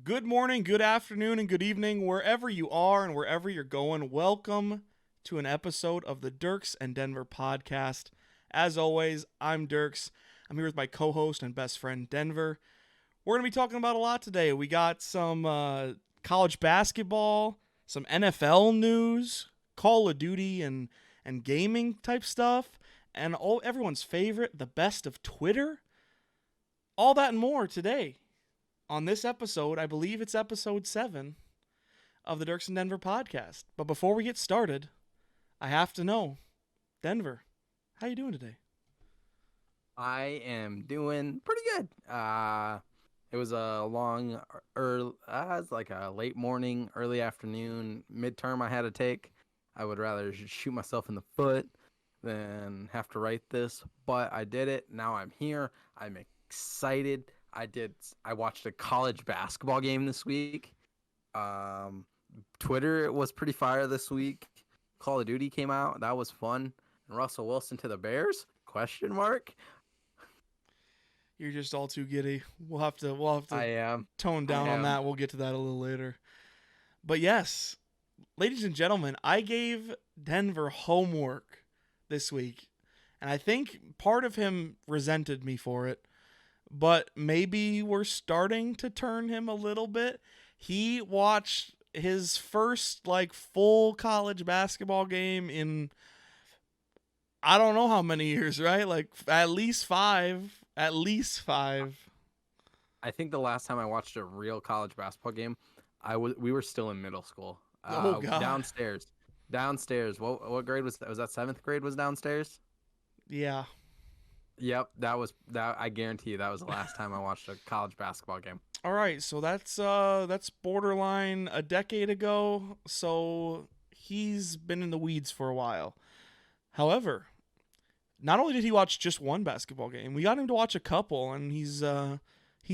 Good morning, good afternoon, and good evening, wherever you are and wherever you're going. Welcome to an episode of the Dierks and Denver Podcast. As always, I'm Dierks. I'm here with my co-host and best friend, Denver. We're going to be talking about a lot today. We got some college basketball, some NFL news, Call of Duty and gaming type stuff, and everyone's favorite, the best of Twitter. All that and more today. On this episode, I believe it's episode 7 of the Dierks and Denver Podcast. But before we get started, I have to know, Denver, how you doing today? I am doing pretty good. It was a long, it's like a late morning, early afternoon midterm I had to take. I would rather just shoot myself in the foot than have to write this, but I did it. Now I'm here. I'm excited. I watched a college basketball game this week. Twitter was pretty fire this week. Call of Duty came out. That was fun. And Russell Wilson to the Bears? Question mark. You're just all too giddy. We'll have to I am. tone down on that. We'll get to that a little later. But yes, ladies and gentlemen, I gave Denver homework this week. And I think part of him resented me for it. But maybe we're starting to turn him a little bit. He watched his first full college basketball game in I don't know how many years, right? At least five. I think the last time I watched a real college basketball game, we were still in middle school. Oh God. Downstairs. What grade was that? Was that 7th grade was downstairs? Yeah. Yep, that was that. I guarantee you that was the last time I watched a college basketball game. All right, so that's borderline a decade ago. So he's been in the weeds for a while. However, not only did he watch just one basketball game, we got him to watch a couple, and he's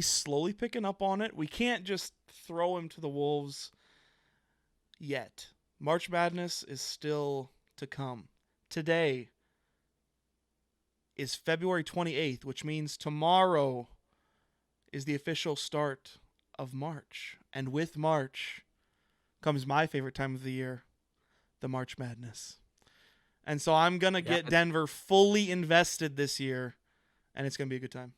slowly picking up on it. We can't just throw him to the wolves yet. March Madness is still to come. Today is February 28th, which means tomorrow is the official start of March. And with March comes my favorite time of the year, the March Madness. And so I'm going to get Denver fully invested this year, and it's going to be a good time.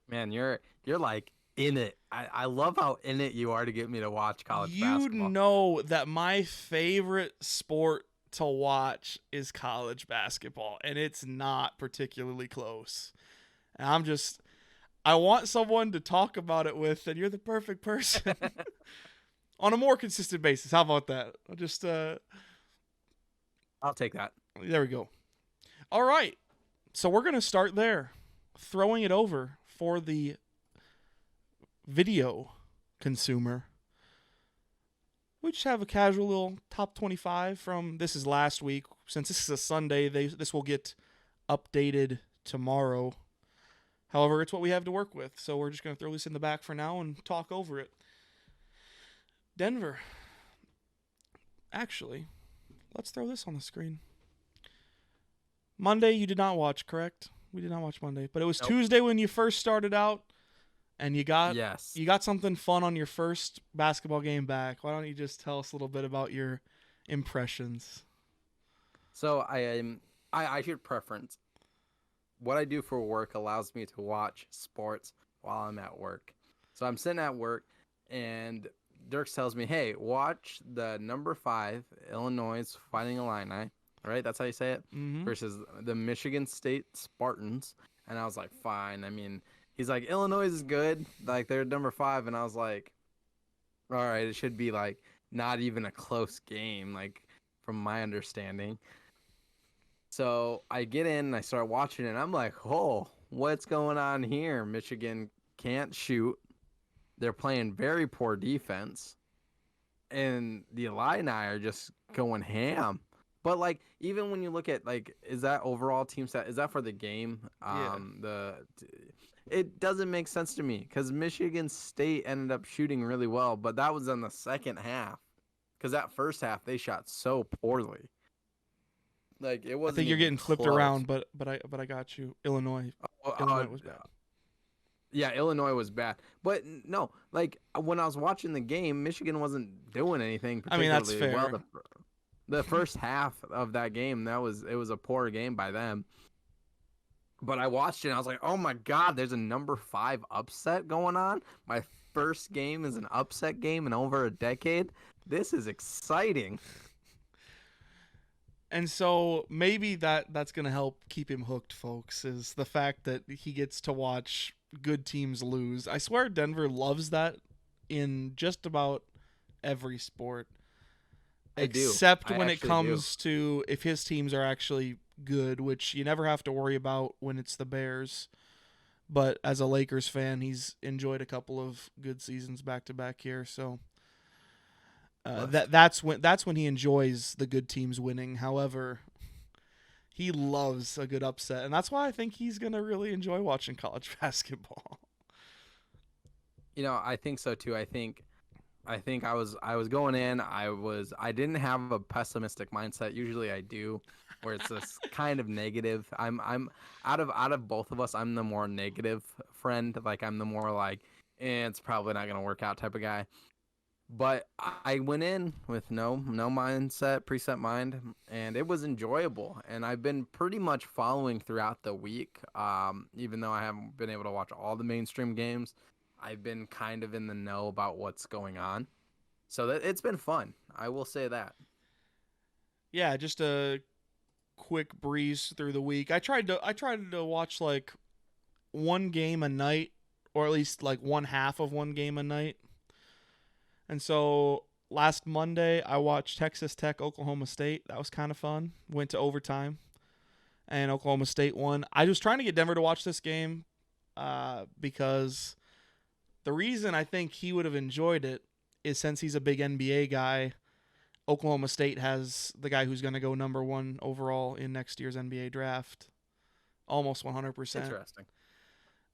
Man, you're like in it. I love how in it you are to get me to watch college basketball. You know that my favorite sport to watch is college basketball, and it's not particularly close. And I want someone to talk about it with, and you're the perfect person on a more consistent basis. How about that? I'll take that. There we go. All right. So we're going to start there, throwing it over for the video consumer. We just have a casual little top 25 from, this is last week. Since this is a Sunday, this will get updated tomorrow. However, it's what we have to work with. So we're just going to throw this in the back for now and talk over it. Denver. Actually, let's throw this on the screen. Monday you did not watch, correct? We did not watch Monday. But it was Tuesday when you first started out. And you got something fun on your first basketball game back. Why don't you just tell us a little bit about your impressions? So I should preference. What I do for work allows me to watch sports while I'm at work. So I'm sitting at work, and Dierks tells me, "Hey, watch the number 5 Illinois Fighting Illini." Right? That's how you say it. Mm-hmm. Versus the Michigan State Spartans. And I was like, fine. I mean, he's like, Illinois is good. They're number 5. And I was like, all right, it should be not even a close game, from my understanding. So I get in and I start watching it, and I'm like, oh, what's going on here? Michigan can't shoot. They're playing very poor defense. And the Illini are just going ham. But even when you look at is that overall team stat? Is that for the game? It doesn't make sense to me because Michigan State ended up shooting really well, but that was in the second half. Because that first half they shot so poorly. It wasn't. I think you're getting flipped close. around, but I got you. Illinois was bad. Yeah, Illinois was bad. But no, like when I was watching the game, Michigan wasn't doing anything I mean, that's particularly well. fair. The first half of that game, it was a poor game by them. But I watched it and I was like, "Oh my god, there's a number 5 upset going on. My first game is an upset game in over a decade. This is exciting." And so maybe that's going to help keep him hooked, folks, is the fact that he gets to watch good teams lose. I swear Denver loves that in just about every sport. I do. Except I when it actually comes to if his teams are actually good, which you never have to worry about when it's the Bears. But as a Lakers fan, he's enjoyed a couple of good seasons back to back here, so that's when he enjoys the good teams winning. However, he loves a good upset, and that's why I think he's gonna really enjoy watching college basketball. You know, I think so too. I think I was going in. I didn't have a pessimistic mindset. Usually I do, where it's this kind of negative. I'm out of both of us. I'm the more negative friend. Like I'm the more like, it's probably not gonna work out type of guy. But I went in with no mindset, preset mind, and it was enjoyable. And I've been pretty much following throughout the week. Even though I haven't been able to watch all the mainstream games, I've been kind of in the know about what's going on. So it's been fun. I will say that. Yeah, just a quick breeze through the week. I tried to watch like one game a night, or at least like one half of one game a night. And so last Monday, I watched Texas Tech, Oklahoma State. That was kind of fun. Went to overtime, and Oklahoma State won. I was trying to get Denver to watch this game because the reason I think he would have enjoyed it is since he's a big NBA guy, Oklahoma State has the guy who's going to go number 1 overall in next year's NBA draft, almost 100%. Interesting.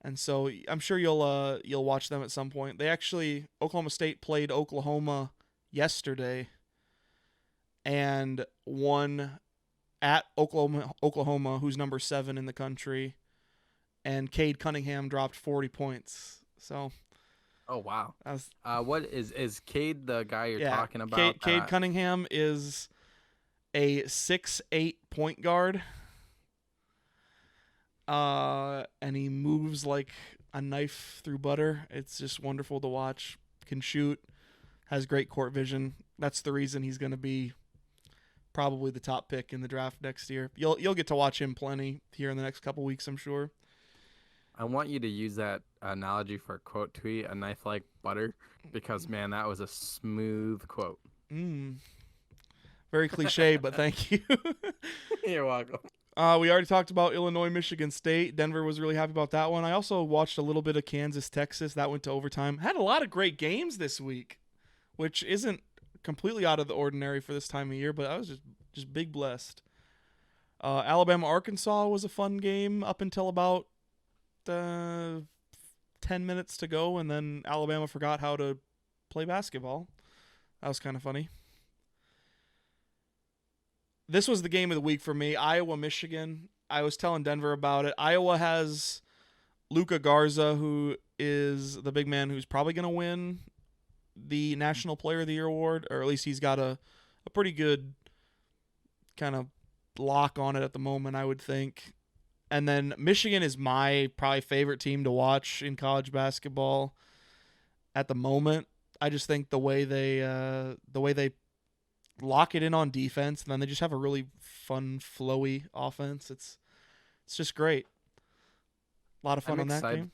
And so I'm sure you'll watch them at some point. Oklahoma State played Oklahoma yesterday and won at Oklahoma, who's number 7 in the country, and Cade Cunningham dropped 40 points. So, oh wow, what is Cade the guy you're talking about? Cade Cunningham is a 6'8" point guard. And he moves like a knife through butter. It's just wonderful to watch. Can shoot, has great court vision. That's the reason he's going to be probably the top pick in the draft next year. You'll get to watch him plenty here in the next couple weeks, I'm sure. I want you to use that analogy for a quote tweet, a knife like butter, because man, that was a smooth quote. Very cliche, but thank you. You're welcome. We already talked about Illinois, Michigan State. Denver was really happy about that one. I also watched a little bit of Kansas, Texas. That went to overtime. Had a lot of great games this week, which isn't completely out of the ordinary for this time of year, but I was just big blessed. Alabama, Arkansas was a fun game up until about 10 minutes to go, and then Alabama forgot how to play basketball. That was kind of funny. This was the game of the week for me. Iowa, Michigan. I was telling Denver about it. Iowa has Luka Garza, who is the big man who's probably going to win the National Player of the Year award, or at least he's got a pretty good kind of lock on it at the moment, I would think. And then Michigan is my probably favorite team to watch in college basketball at the moment. I just think the way they lock it in on defense, and then they just have a really fun, flowy offense. It's just great. A lot of fun on that game.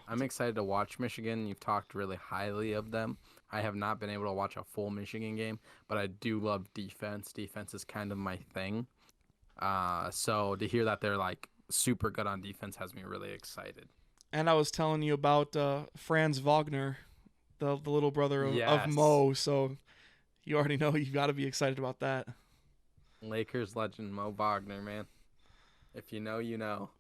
I'm excited to watch Michigan. You've talked really highly of them. I have not been able to watch a full Michigan game, but I do love defense. Defense is kind of my thing. So to hear that they're like super good on defense has me really excited. And I was telling you about Franz Wagner, the little brother of Mo. So you already know you've got to be excited about that. Lakers legend Mo Wagner, man. If you know, you know.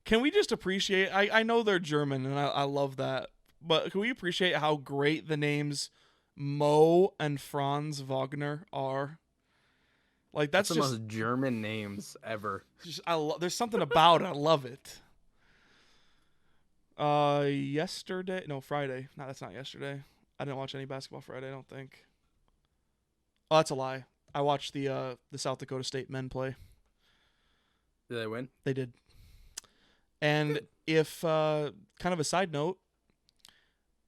Can we just appreciate, I know they're German, and I love that, but can we appreciate how great the names Mo and Franz Wagner are? Like that's the just most German names ever. There's something about it. I love it. Yesterday. No, Friday. No, that's not yesterday. I didn't watch any basketball Friday, I don't think. Oh, that's a lie. I watched the South Dakota State men play. Did they win? They did. And Good. if, kind of a side note,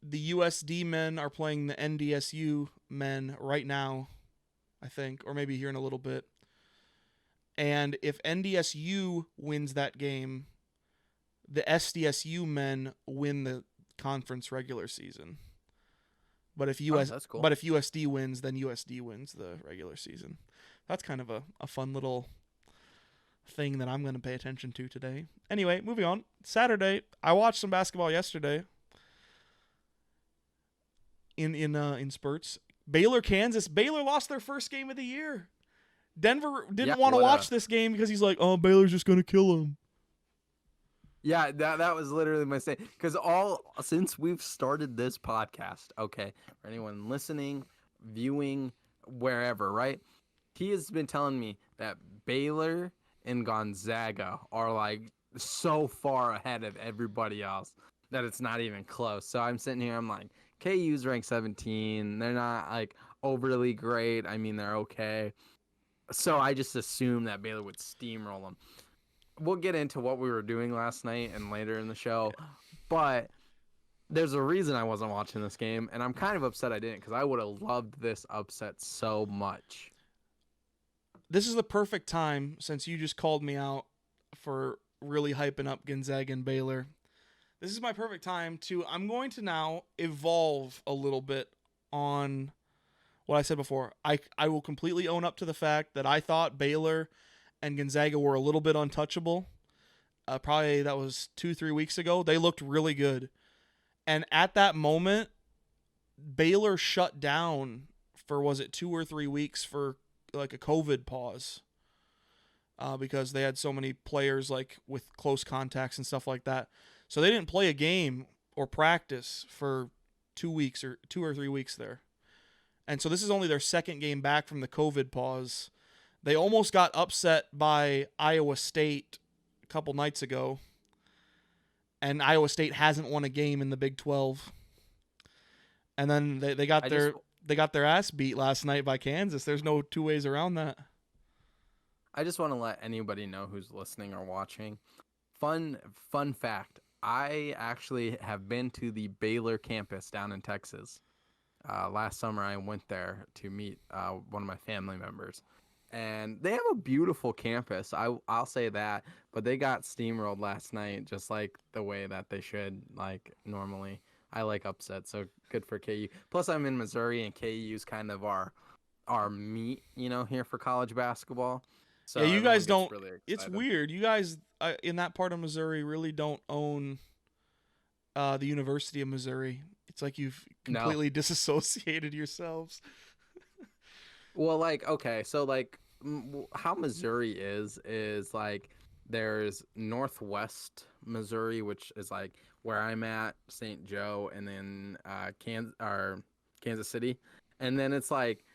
the USD men are playing the NDSU men right now, I think, or maybe here in a little bit. And if NDSU wins that game, the SDSU men win the conference regular season. But if That's cool. but if USD wins, then USD wins the regular season. That's kind of a fun little thing that I'm going to pay attention to today. Anyway, moving on. Saturday, I watched some basketball yesterday. In spurts. Baylor, Kansas. Baylor lost their first game of the year. Denver didn't want to watch this game because he's like, oh, Baylor's just going to kill him. Yeah, that was literally my saying. Because since we've started this podcast, okay, for anyone listening, viewing, wherever, right? He has been telling me that Baylor and Gonzaga are like so far ahead of everybody else that it's not even close. So I'm sitting here, I'm like, KU's ranked 17. They're not like overly great. I mean, they're okay. So I just assumed that Baylor would steamroll them. We'll get into what we were doing last night and later in the show, but there's a reason I wasn't watching this game, and I'm kind of upset I didn't because I would have loved this upset so much. This is the perfect time, since you just called me out for really hyping up Gonzaga and Baylor. This is my perfect time I'm going to now evolve a little bit on what I said before. I will completely own up to the fact that I thought Baylor and Gonzaga were a little bit untouchable. Probably that was 2-3 weeks ago. They looked really good. And at that moment, Baylor shut down for, was it 2 or 3 weeks for like a COVID pause. Because they had so many players like with close contacts and stuff like that. So they didn't play a game or practice for 2 weeks or 2 or 3 weeks there. And so this is only their second game back from the COVID pause. They almost got upset by Iowa State a couple nights ago. And Iowa State hasn't won a game in the Big 12. And then they got their ass beat last night by Kansas. There's no two ways around that. I just want to let anybody know who's listening or watching. Fun fact. I actually have been to the Baylor campus down in Texas. Last summer I went there to meet one of my family members. And they have a beautiful campus. I'll say that. But they got steamrolled last night just like the way that they should, like normally. I like upsets, so good for KU. Plus I'm in Missouri, and KU's kind of our meat, here for college basketball. So yeah, you guys don't. Really it's weird. You guys in that part of Missouri really don't own the University of Missouri. It's like you've completely disassociated yourselves. Well, like, okay, so like how Missouri is like there's Northwest Missouri, which is like where I'm at, St. Joe, and then Kansas City, and then it's like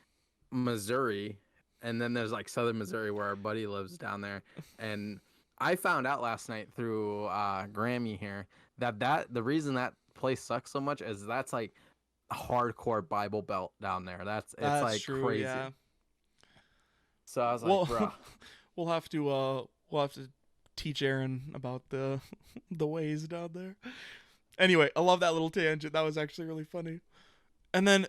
Missouri. And then there's like Southern Missouri where our buddy lives down there. And I found out last night through Grammy here that the reason that place sucks so much is that's like hardcore Bible Belt down there. It's like true, crazy. Yeah. So I was like, bro, we'll have to teach Aaron about the ways down there. Anyway, I love that little tangent. That was actually really funny. And then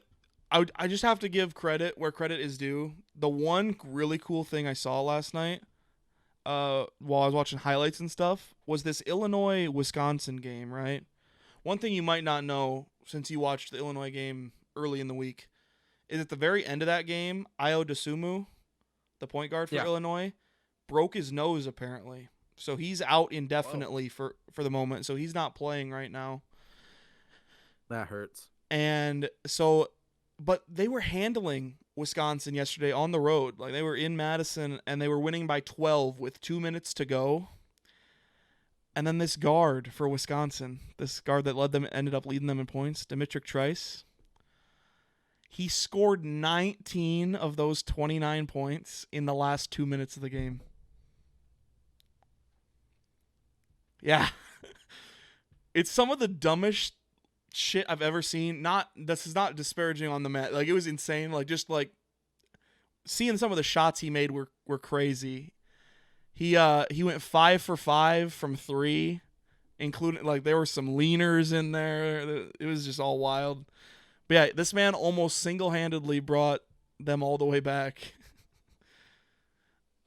I just have to give credit where credit is due. The one really cool thing I saw last night, while I was watching highlights and stuff, was this Illinois-Wisconsin game, right? One thing you might not know, since you watched the Illinois game early in the week, is at the very end of that game, Ayo Dosunmu, the point guard for Illinois, broke his nose apparently. So he's out indefinitely for the moment. So he's not playing right now. That hurts. And so... But they were handling Wisconsin yesterday on the road. Like, they were in Madison, and they were winning by 12 with 2 minutes to go. And then this guard for Wisconsin, this guard that ended up leading them in points, Dimitric Trice, he scored 19 of those 29 points in the last 2 minutes of the game. Yeah. It's some of the dumbest shit I've ever seen. This is not disparaging on the mat. Like, it was insane. Like, just like seeing some of the shots he made were crazy. He went 5 for 5 from 3, including, like, there were some leaners in there. It was just all wild. But yeah, this man almost single-handedly brought them all the way back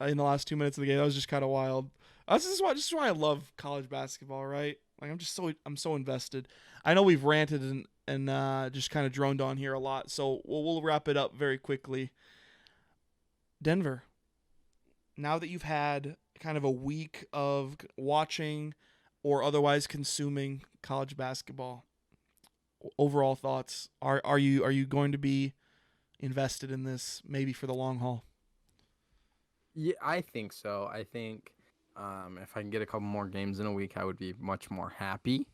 in the last 2 minutes of the game. That was just kind of wild. This is why I love college basketball, right? Like, I'm so invested. I know we've ranted and just kind of droned on here a lot, so we'll wrap it up very quickly. Denver, now that you've had kind of a week of watching or otherwise consuming college basketball, overall thoughts, are you going to be invested in this maybe for the long haul? Yeah, I think so. I think if I can get a couple more games in a week, I would be much more happy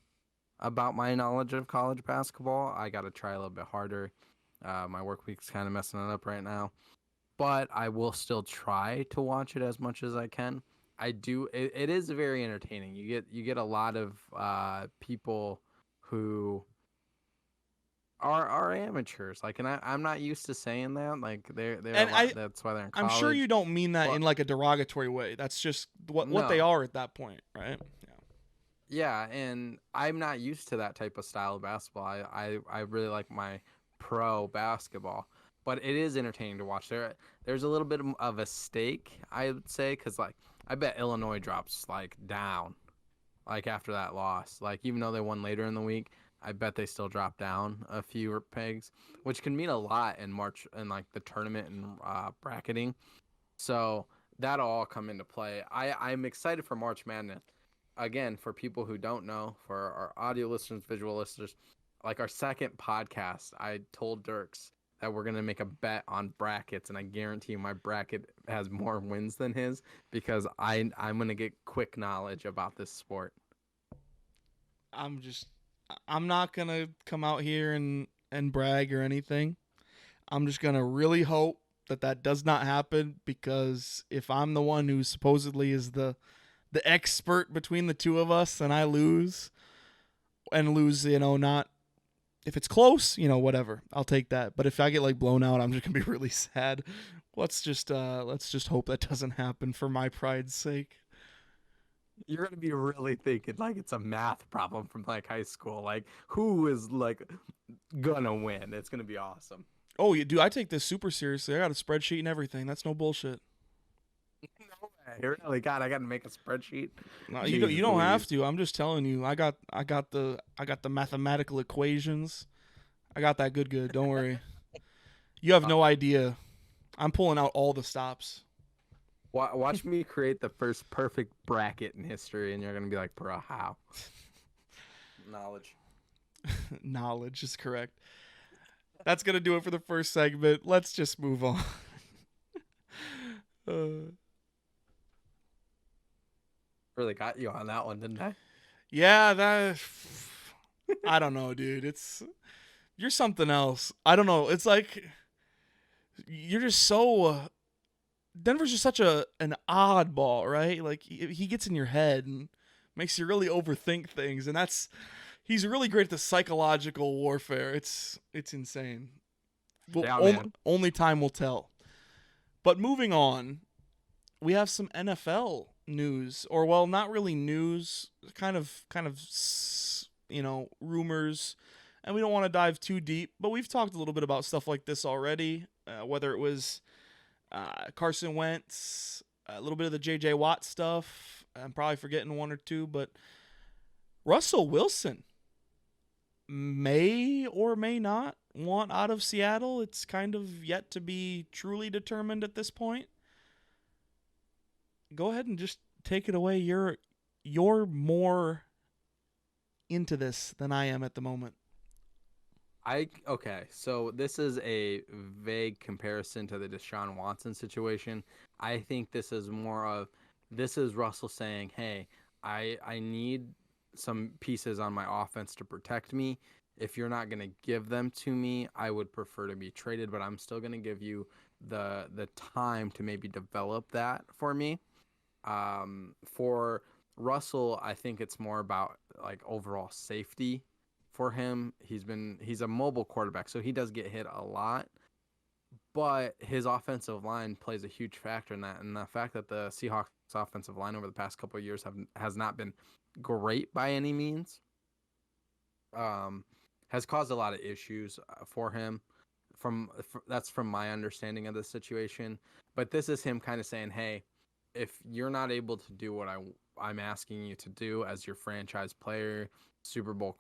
about my knowledge of college basketball. I got to try a little bit harder. My work week's kind of messing it up right now, but I will still try to watch it as much as I can. I do. It is very entertaining. You get a lot of people who are amateurs. Like, and I'm not used to saying that. Like, that's why they're in college. I'm sure you don't mean that but, in like a derogatory way. That's just what they are at that point, right? Yeah, and I'm not used to that type of style of basketball. I really like my pro basketball, but it is entertaining to watch. There's a little bit of a stake, I would say, because, like, I bet Illinois drops, like, down, like, after that loss. Like, even though they won later in the week, I bet they still drop down a few pegs, which can mean a lot in March and, like, the tournament and bracketing. So that'll all come into play. I'm excited for March Madness. Again, for people who don't know, for our audio listeners, visual listeners, like our second podcast, I told Dierks that we're going to make a bet on brackets, and I guarantee you my bracket has more wins than his because I'm going to get quick knowledge about this sport. I'm not going to come out here and brag or anything. I'm just going to really hope that does not happen, because if I'm the one who supposedly is the expert between the two of us and I lose, not if it's close, whatever, I'll take that. But if I get like blown out, I'm just gonna be really sad. Let's just hope that doesn't happen for my pride's sake. You're gonna be really thinking like it's a math problem from like high school, like who is like gonna win. It's gonna be awesome. Oh, yeah, dude, I take this super seriously. I got a spreadsheet and everything. That's no bullshit. No way. Really, God, I got to make a spreadsheet. No, you don't have to. I'm just telling you. I got the mathematical equations. I got that good. Don't worry. You have no idea. I'm pulling out all the stops. Watch me create the first perfect bracket in history, and you're gonna be like, bro, how? Knowledge. Knowledge is correct. That's gonna do it for the first segment. Let's just move on. Really got you on that one, didn't I? Yeah, I don't know, dude. You're something else. I don't know. It's like you're just so Denver's just such an oddball, right? Like he gets in your head and makes you really overthink things, and he's really great at the psychological warfare. It's insane. Well, only time will tell. But moving on, we have some NFL news, or well, not really news, kind of rumors, and we don't want to dive too deep, but we've talked a little bit about stuff like this already, whether it was Carson Wentz, a little bit of the J.J. Watt stuff. I'm probably forgetting one or two, but Russell Wilson may or may not want out of Seattle. It's kind of yet to be truly determined at this point. Go ahead and just take it away. You're more into this than I am at the moment. Okay, so this is a vague comparison to the Deshaun Watson situation. I think this is Russell saying, hey, I need some pieces on my offense to protect me. If you're not going to give them to me, I would prefer to be traded, but I'm still going to give you the time to maybe develop that for me. For Russell, I think it's more about like overall safety for him. He's a mobile quarterback, so he does get hit a lot, but his offensive line plays a huge factor in that. And the fact that the Seahawks offensive line over the past couple of years has not been great by any means, has caused a lot of issues for him. That's from my understanding of the situation. But this is him kind of saying, "Hey, if you're not able to do what I'm asking you to do as your franchise player, Super Bowl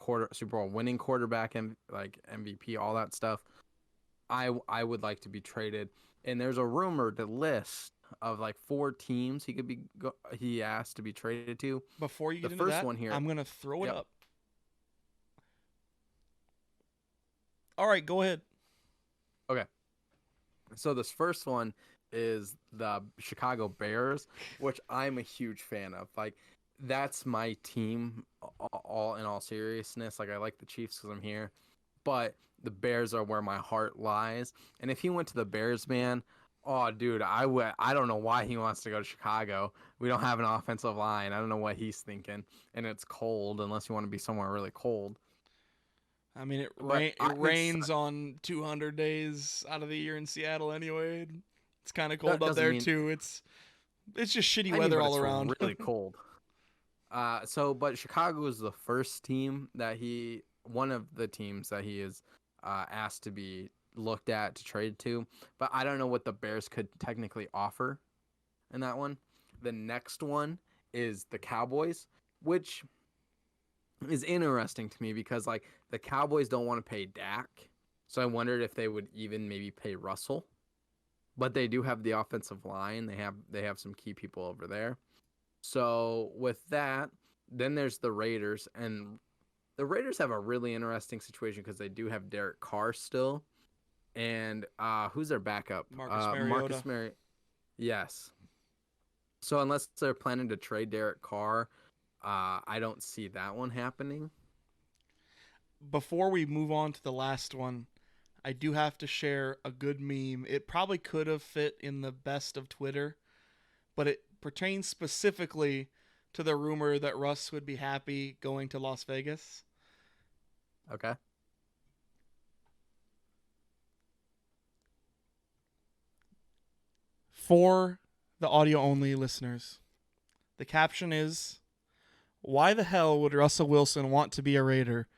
winning quarterback, and like MVP, all that stuff, I would like to be traded." And there's a rumored list of like 4 teams he asked to be traded to. Before you get The into first that, one here, I'm gonna throw it Yep. up. All right, go ahead. Okay. So this first one is the Chicago Bears, which I'm a huge fan of. Like, that's my team, all in all seriousness. Like, I like the Chiefs because I'm here, but the Bears are where my heart lies. And if he went to the Bears, man, oh, dude, I don't know why he wants to go to Chicago. We don't have an offensive line. I don't know what he's thinking, and it's cold unless you want to be somewhere really cold. I mean, it But rains on 200 days out of the year in Seattle anyway. It's kind of cold that up there doesn't mean too. It's just shitty I mean, weather but all it's around. really cold. But Chicago was the first team one of the teams that he is asked to be looked at to trade to. But I don't know what the Bears could technically offer in that one. The next one is the Cowboys, which is interesting to me because like the Cowboys don't want to pay Dak, so I wondered if they would even maybe pay Russell. But they do have the offensive line. They have some key people over there. So with that, then there's the Raiders, and the Raiders have a really interesting situation because they do have Derek Carr still, and who's their backup? Marcus Mariota. Marcus Mariota. Yes. So unless they're planning to trade Derek Carr, I don't see that one happening. Before we move on to the last one, I do have to share a good meme. It probably could have fit in the best of Twitter, but it pertains specifically to the rumor that Russ would be happy going to Las Vegas. Okay. For the audio only listeners, the caption is, "Why the hell would Russell Wilson want to be a Raider?"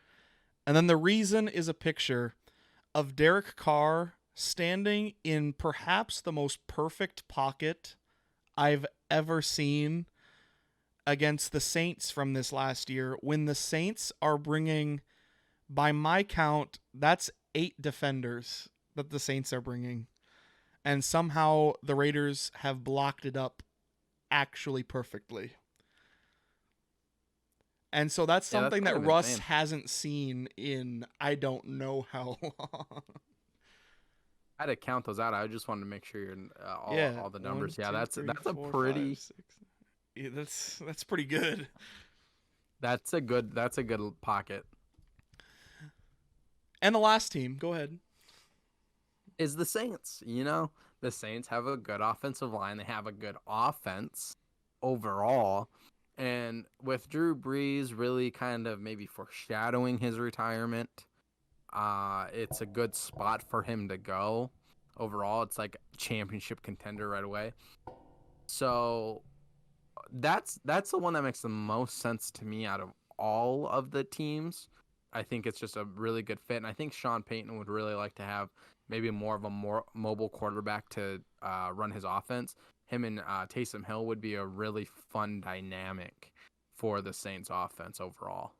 And then the reason is a picture of Derek Carr standing in perhaps the most perfect pocket I've ever seen against the Saints from this last year, when the Saints are bringing, by my count, that's 8 defenders that the Saints are bringing. And somehow the Raiders have blocked it up actually perfectly. And so that's Yeah, something that's that kind of Russ insane. hasn't seen in I don't know how long. I had to count those out. I just wanted to make sure you're all the numbers. 1, Yeah, 2, that's 3, that's a 4, pretty 5, 6. Yeah, that's pretty good. that's a good pocket. And the last team, go ahead. Is the Saints. You know, the Saints have a good offensive line. They have a good offense overall. And with Drew Brees really kind of maybe foreshadowing his retirement, it's a good spot for him to go. Overall, it's like championship contender right away. So that's the one that makes the most sense to me out of all of the teams. I think it's just a really good fit, and I think Sean Payton would really like to have maybe more of a more mobile quarterback to run his offense. Him and Taysom Hill would be a really fun dynamic for the Saints offense overall.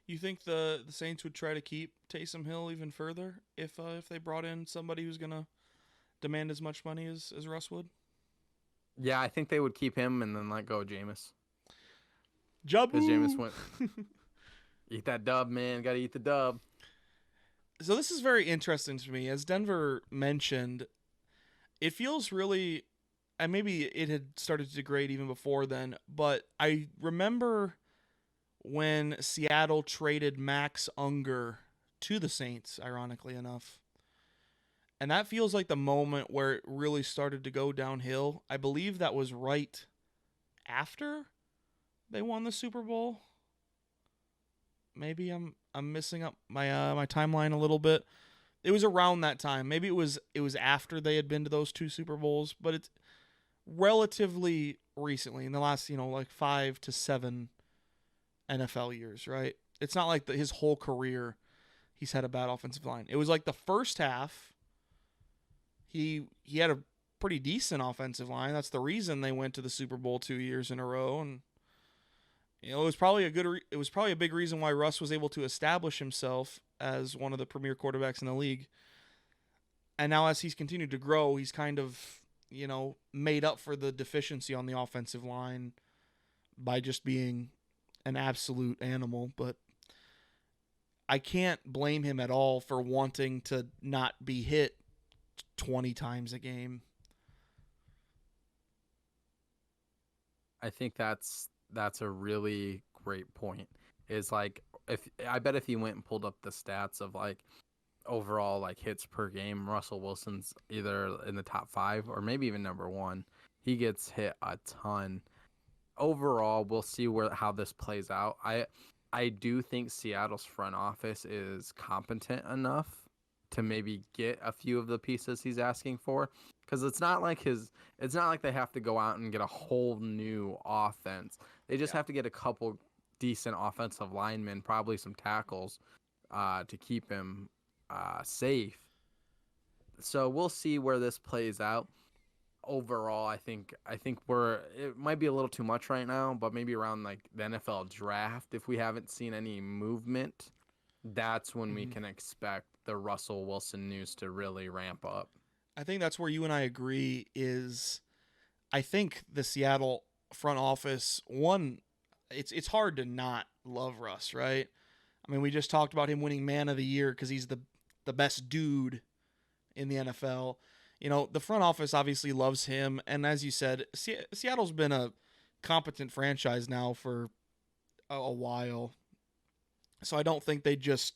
You think the Saints would try to keep Taysom Hill even further if they brought in somebody who's gonna demand as much money as Russ would? Yeah, I think they would keep him and then let go of Jameis. Jabu. Because Jameis went, eat that dub, man. Got to eat the dub. So this is very interesting to me. As Denver mentioned, it feels really, and maybe it had started to degrade even before then, but I remember when Seattle traded Max Unger to the Saints, ironically enough. And that feels like the moment where it really started to go downhill. I believe that was right after they won the Super Bowl. Maybe I'm missing up my timeline a little bit. It was around that time. Maybe it was after they had been to those 2 Super Bowls, but it's relatively recently in the last, like 5 to 7 NFL years, right? It's not like his whole career he's had a bad offensive line. It was like the first half he had a pretty decent offensive line. That's the reason they went to the Super Bowl 2 years in a row, and it was probably a big reason why Russ was able to establish himself as one of the premier quarterbacks in the league. And now as he's continued to grow, he's kind of, made up for the deficiency on the offensive line by just being an absolute animal. But I can't blame him at all for wanting to not be hit 20 times a game. I think that's a really great point. Is like, if he went and pulled up the stats of like overall like hits per game, Russell Wilson's either in the top 5 or maybe even number 1. He gets hit a ton. Overall, we'll see how this plays out. I do think Seattle's front office is competent enough to maybe get a few of the pieces he's asking for, because it's not like they have to go out and get a whole new offense. They just have to get a couple decent offensive linemen, probably some tackles, to keep him safe. So we'll see where this plays out. Overall, I think it might be a little too much right now, but maybe around like the NFL draft, if we haven't seen any movement, that's when we can expect the Russell Wilson news to really ramp up. I think that's where you and I agree is I think the Seattle front office, it's hard to not love Russ, right? I mean, we just talked about him winning Man of the Year because he's the best dude in the NFL. The front office obviously loves him, and as you said, Seattle's been a competent franchise now for a while. So I don't think they just,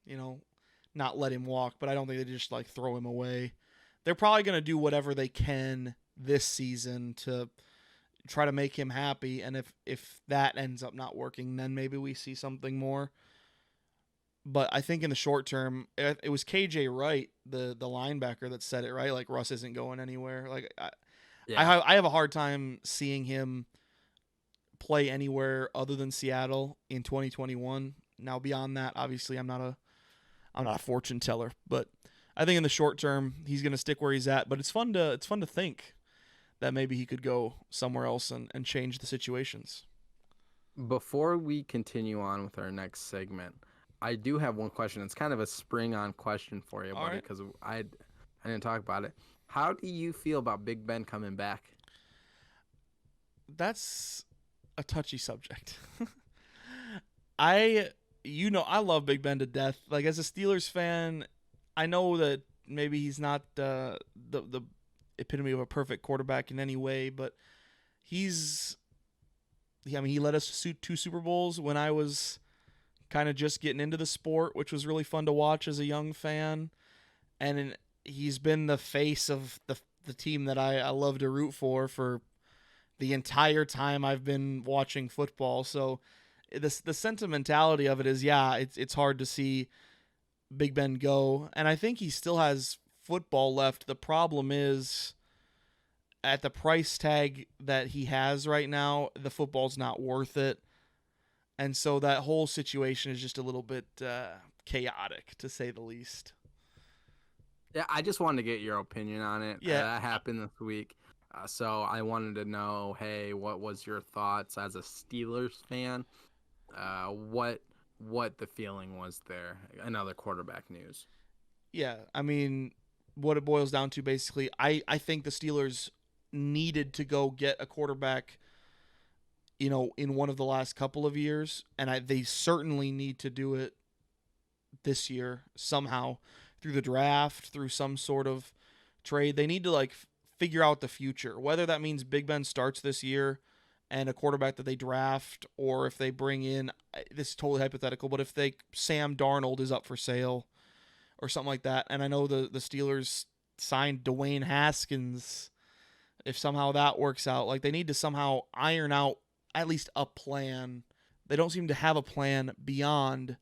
not let him walk, but I don't think they just like throw him away. They're probably going to do whatever they can this season to try to make him happy, and if that ends up not working, then maybe we see something more. But I think in the short term, it was KJ Wright, the linebacker, that said it, right? Like, Russ isn't going anywhere. Like, I have a hard time seeing him play anywhere other than Seattle in 2021. Now, beyond that, obviously, I'm not a fortune teller, but I think in the short term, he's going to stick where he's at. But it's fun to think that maybe he could go somewhere else and change the situations. Before we continue on with our next segment, I do have one question. It's kind of a spring-on question for you, buddy, because I didn't talk about it. How do you feel about Big Ben coming back? That's a touchy subject. I love Big Ben to death. Like, as a Steelers fan, I know that maybe he's not the epitome of a perfect quarterback in any way, but he led us to 2 Super Bowls when I was kind of just getting into the sport, which was really fun to watch as a young fan. And he's been the face of the team that I love to root for the entire time I've been watching football. So the sentimentality of it is, it's hard to see Big Ben go. And I think he still has football left. The problem is, at the price tag that he has right now, the football's not worth it. And so that whole situation is just a little bit chaotic, to say the least. Yeah, I just wanted to get your opinion on it. Yeah. That happened this week. So I wanted to know, hey, what was your thoughts as a Steelers fan? What the feeling was there? Another quarterback news. Yeah, I mean, what it boils down to, basically, I think the Steelers needed to go get a quarterback, in one of the last couple of years, and they certainly need to do it this year somehow, through the draft, through some sort of trade. They need to figure out the future, whether that means Big Ben starts this year and a quarterback that they draft, or if they bring in, this is totally hypothetical, but if Sam Darnold is up for sale or something like that. And I know the Steelers signed Dwayne Haskins. If somehow that works out, they need to somehow iron out at least a plan. They don't seem to have a plan beyond.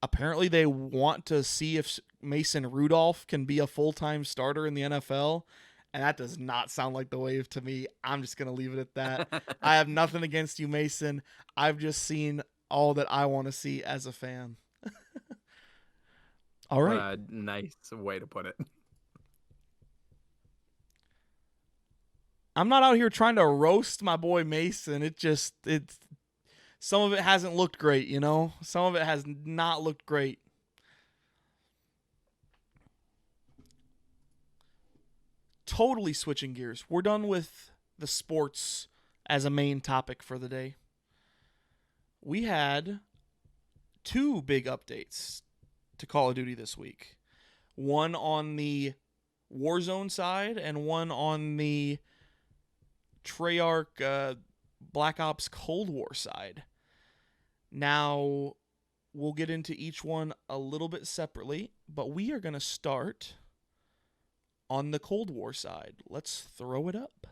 Apparently, they want to see if Mason Rudolph can be a full-time starter in the NFL, and that does not sound like the wave to me. I'm just going to leave it at that. I have nothing against you, Mason. I've just seen all that I want to see as a fan. All right. What a nice way to put it. I'm not out here trying to roast my boy Mason. It's some of it hasn't looked great, you know? Some of it has not looked great. Totally switching gears. We're done with the sports as a main topic for the day. We had 2 big updates to Call of Duty this week. One on the Warzone side and one on the Treyarch Black Ops Cold War side. Now, we'll get into each one a little bit separately, but we are going to start on the Cold War side. Let's throw it up.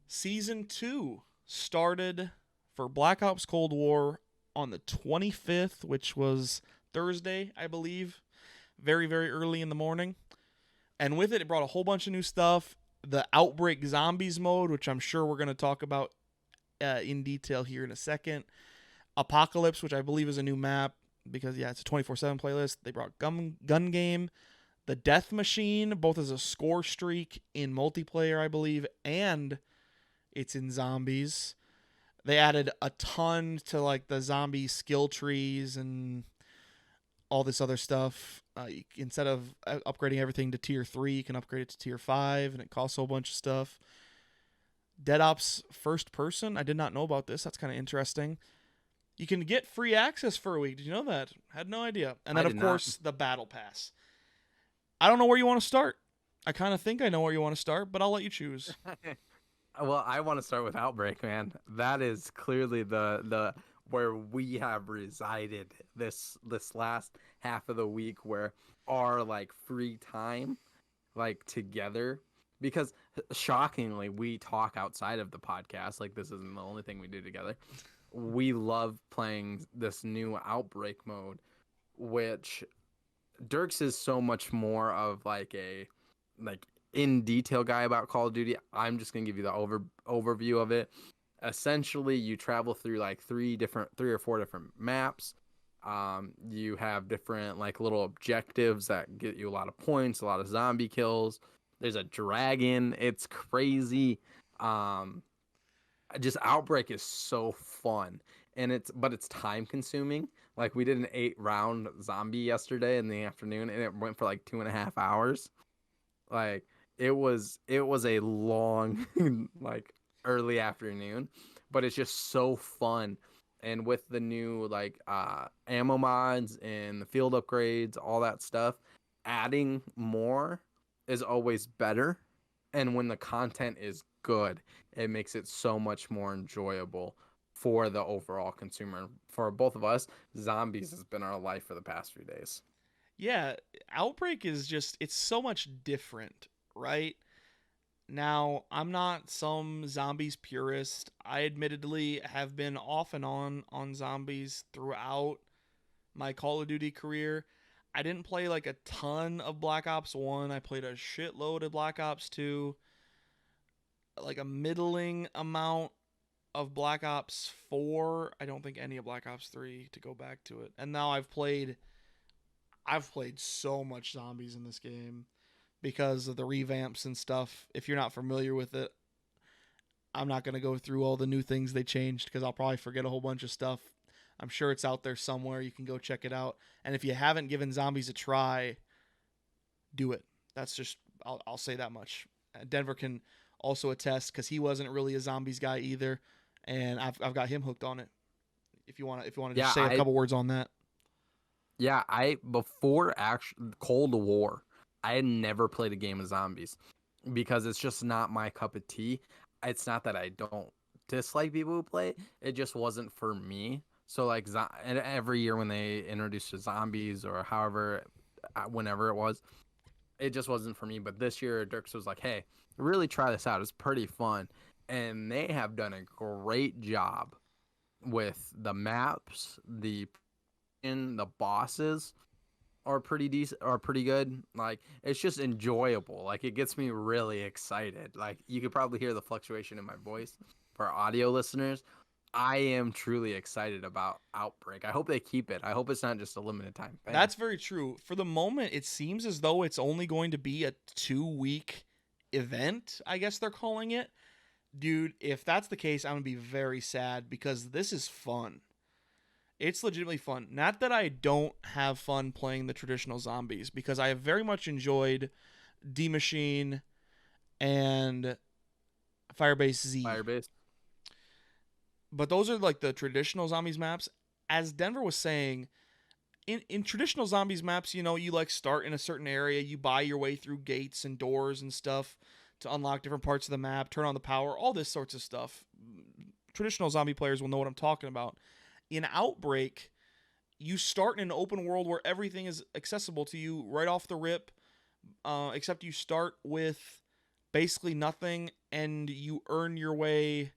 Season 2 started for Black Ops Cold War on the 25th, which was Thursday, I believe. Very, very early in the morning. And with it, it brought a whole bunch of new stuff. The Outbreak Zombies mode, which I'm sure we're going to talk about in detail here in a second. Apocalypse, which I believe is a new map because, yeah, it's a 24/7 playlist. They brought Gun Game, the Death Machine, both as a score streak in multiplayer, I believe, and it's in zombies. They added a ton to like the zombie skill trees and all this other stuff. Instead of upgrading everything to tier 3, you can upgrade it to tier 5, and it costs a whole bunch of stuff. Dead Ops first person, I did not know about this. That's kind of interesting. You can get free access for a week. Did you know that? Had no idea. And then, of course, the Battle Pass. I don't know where you want to start. I kind of think I know where you want to start, but I'll let you choose. Well, I want to start with Outbreak, man. That is clearly the where we have resided this last half of the week, where our like free time like together, because shockingly we talk outside of the podcast. Like, this isn't the only thing we do together. We love playing this new Outbreak mode, which Dierks is so much more of like a in detail guy about Call of Duty. I'm just gonna give you the overview of it. Essentially, you travel through like 3 or 4 different maps. You have different like little objectives that get you a lot of points, a lot of zombie kills. There's a dragon. It's crazy. Just Outbreak is so fun, and it's time consuming. Like, we did an 8-round zombie yesterday in the afternoon, and it went for like 2.5 hours. Like, it was a long like early afternoon, but it's just so fun. And with the new like ammo mods and the field upgrades, all that stuff, adding more is always better. And when the content is good, it makes it so much more enjoyable for the overall consumer. For both of us, zombies has been our life for the past few days. Yeah, Outbreak is just, it's so much different, right? Now, I'm not some zombies purist. I admittedly have been off and on zombies throughout my Call of Duty career. I didn't play like a ton of Black Ops 1. I played a shitload of Black Ops 2. Like a middling amount of Black Ops 4. I don't think any of Black Ops 3, to go back to it. And now I've played so much zombies in this game because of the revamps and stuff. If you're not familiar with it, I'm not going to go through all the new things they changed because I'll probably forget a whole bunch of stuff. I'm sure it's out there somewhere. You can go check it out. And if you haven't given zombies a try, do it. That's just, I'll say that much. Denver can also attest because he wasn't really a zombies guy either, and I've got him hooked on it. If you want to just say a couple words on that. Yeah, before Cold War, I had never played a game of zombies because it's just not my cup of tea. It's not that I don't dislike people who play it just wasn't for me. So like, and every year when they introduced the zombies or whenever it was, it just wasn't for me. But this year, Dirks was like, "Hey, really try this out. It's pretty fun," and they have done a great job with the maps, the bosses are pretty decent, are pretty good. Like, it's just enjoyable. Like, it gets me really excited. Like, you could probably hear the fluctuation in my voice for audio listeners. I am truly excited about Outbreak. I hope they keep it. I hope it's not just a limited time thing. That's very true. For the moment, it seems as though it's only going to be a 2-week event, I guess they're calling it. Dude, if that's the case, I'm going to be very sad because this is fun. It's legitimately fun. Not that I don't have fun playing the traditional zombies, because I have very much enjoyed D-Machine and Firebase Z. Firebase. But those are like the traditional zombies maps. As Denver was saying, in traditional zombies maps, you know, you like start in a certain area, you buy your way through gates and doors and stuff to unlock different parts of the map, turn on the power, all this sorts of stuff. Traditional zombie players will know what I'm talking about. In Outbreak, you start in an open world where everything is accessible to you right off the rip, except you start with basically nothing, and you earn your way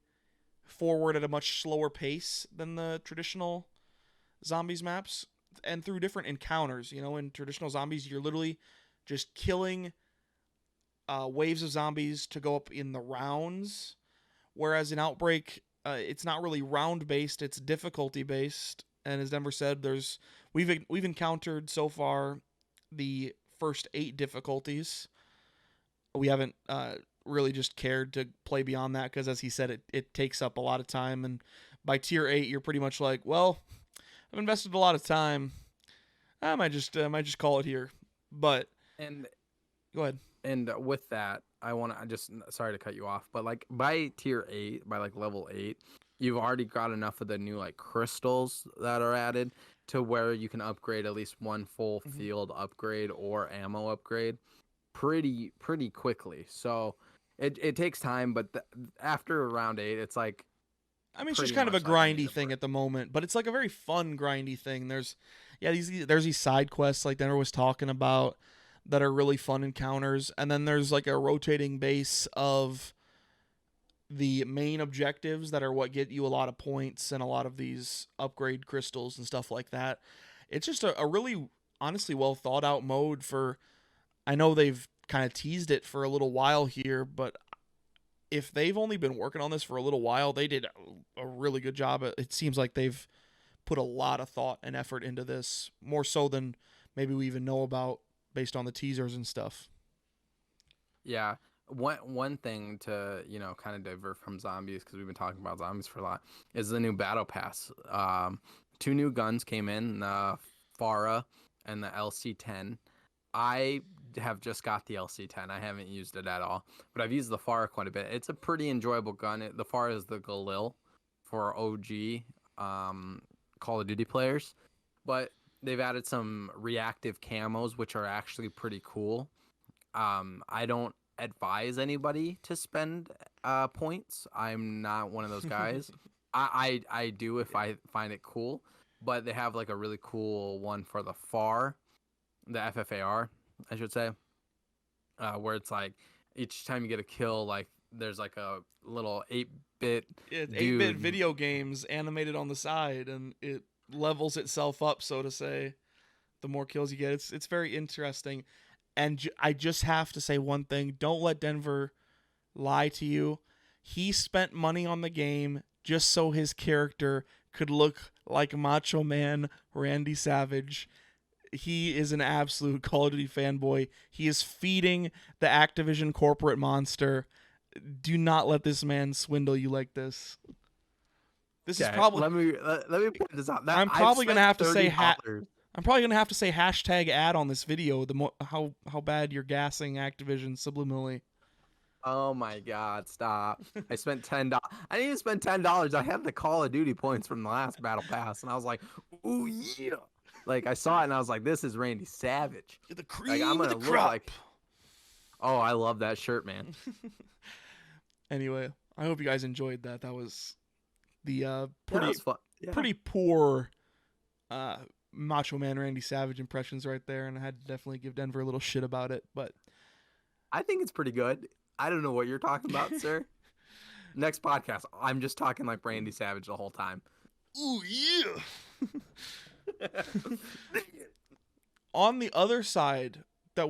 forward at a much slower pace than the traditional zombies maps, and through different encounters. You know, in traditional zombies, you're literally just killing waves of zombies to go up in the rounds, whereas in Outbreak, it's not really round based, it's difficulty based. And as Denver said, we've encountered so far the first 8 difficulties. We haven't really just cared to play beyond that because, as he said, it takes up a lot of time. And by tier 8, you're pretty much like, well, I've invested a lot of time. I might just call it here. But And go ahead. And with that, I want to just, sorry to cut you off, but like by tier 8, by like level 8, you've already got enough of the new like crystals that are added to where you can upgrade at least one full field upgrade or ammo upgrade pretty quickly. So it takes time, but after round 8, it's like, I mean, it's just kind of a grindy thing at the moment, but it's like a very fun grindy thing. There's these side quests like Denver was talking about that are really fun encounters, and then there's like a rotating base of the main objectives that are what get you a lot of points and a lot of these upgrade crystals and stuff like that. It's just a really honestly well thought out mode for, I know they've kind of teased it for a little while here, but if they've only been working on this for a little while, they did a really good job. It seems like they've put a lot of thought and effort into this, more so than maybe we even know about based on the teasers and stuff. Yeah. One thing to, you know, kind of divert from zombies, because we've been talking about zombies for a lot, is the new battle pass. 2 new guns came in, the Farah and the LC-10. I have just got the LC-10. I haven't used it at all, but I've used the Farah quite a bit. It's a pretty enjoyable gun. The Farah is the Galil for OG Call of Duty players, but they've added some reactive camos, which are actually pretty cool. I don't advise anybody to spend points. I'm not one of those guys. I do if I find it cool, but they have like a really cool one for the FAR, the FFAR, I should say, where it's like each time you get a kill, like there's like a little 8-bit 8-bit video games animated on the side, and it levels itself up, so to say, the more kills you get. It's very interesting. And I just have to say one thing. Don't let Denver lie to you. He spent money on the game just so his character could look like Macho Man Randy Savage. He is an absolute Call of Duty fanboy. He is feeding the Activision corporate monster. Do not let this man swindle you like this. This is probably. Let me point this out. I'm probably gonna have to say I'm probably gonna have to say hashtag ad on this video. How bad you're gassing Activision subliminally. Oh my God! Stop! I spent $10. I didn't even spend $10. I had the Call of Duty points from the last Battle Pass, and I was like, "Ooh yeah!" Like I saw it, and I was like, "This is Randy Savage." You're the cream of the crop. Oh, I love that shirt, man. Anyway, I hope you guys enjoyed that. That was the That was fun. Yeah. pretty poor Macho Man Randy Savage impressions right there, and I had to definitely give Denver a little shit about it. But I think it's pretty good. I don't know what you're talking about, sir. Next podcast, I'm just talking like Randy Savage the whole time. ooh yeah. On the other side, that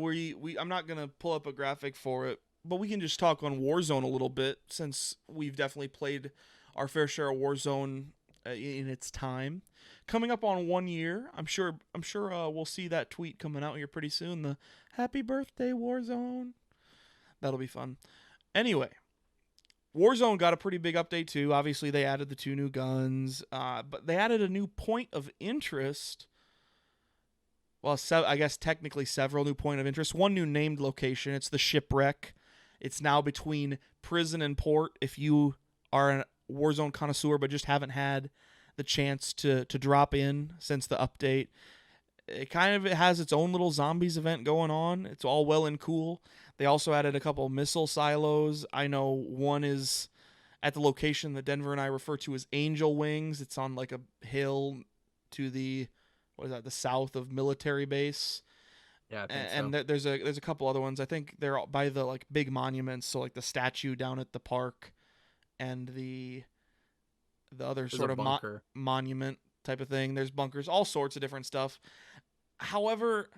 I'm not gonna pull up a graphic for it, but we can just talk on Warzone a little bit since we've definitely played our fair share of Warzone in its time. Coming up on 1 year, I'm sure we'll see that tweet coming out here pretty soon. The Happy Birthday Warzone. That'll be fun. Anyway, Warzone got a pretty big update too. Obviously, they added the 2 new guns, but they added a new point of interest. Well, I guess technically several new point of interest. One new named location. It's the Shipwreck. It's now between prison and port. If you are a Warzone connoisseur but just haven't had the chance to drop in since the update, it has its own little zombies event going on. It's all well and cool. They also added a couple missile silos. I know one is at the location that Denver and I refer to as Angel Wings. It's on like a hill to the south of military base. Yeah, I think and so. there's a couple other ones. I think they're by the like big monuments, so like the statue down at the park and the other There's sort a of bunker. monument type of thing. There's bunkers, all sorts of different stuff. However,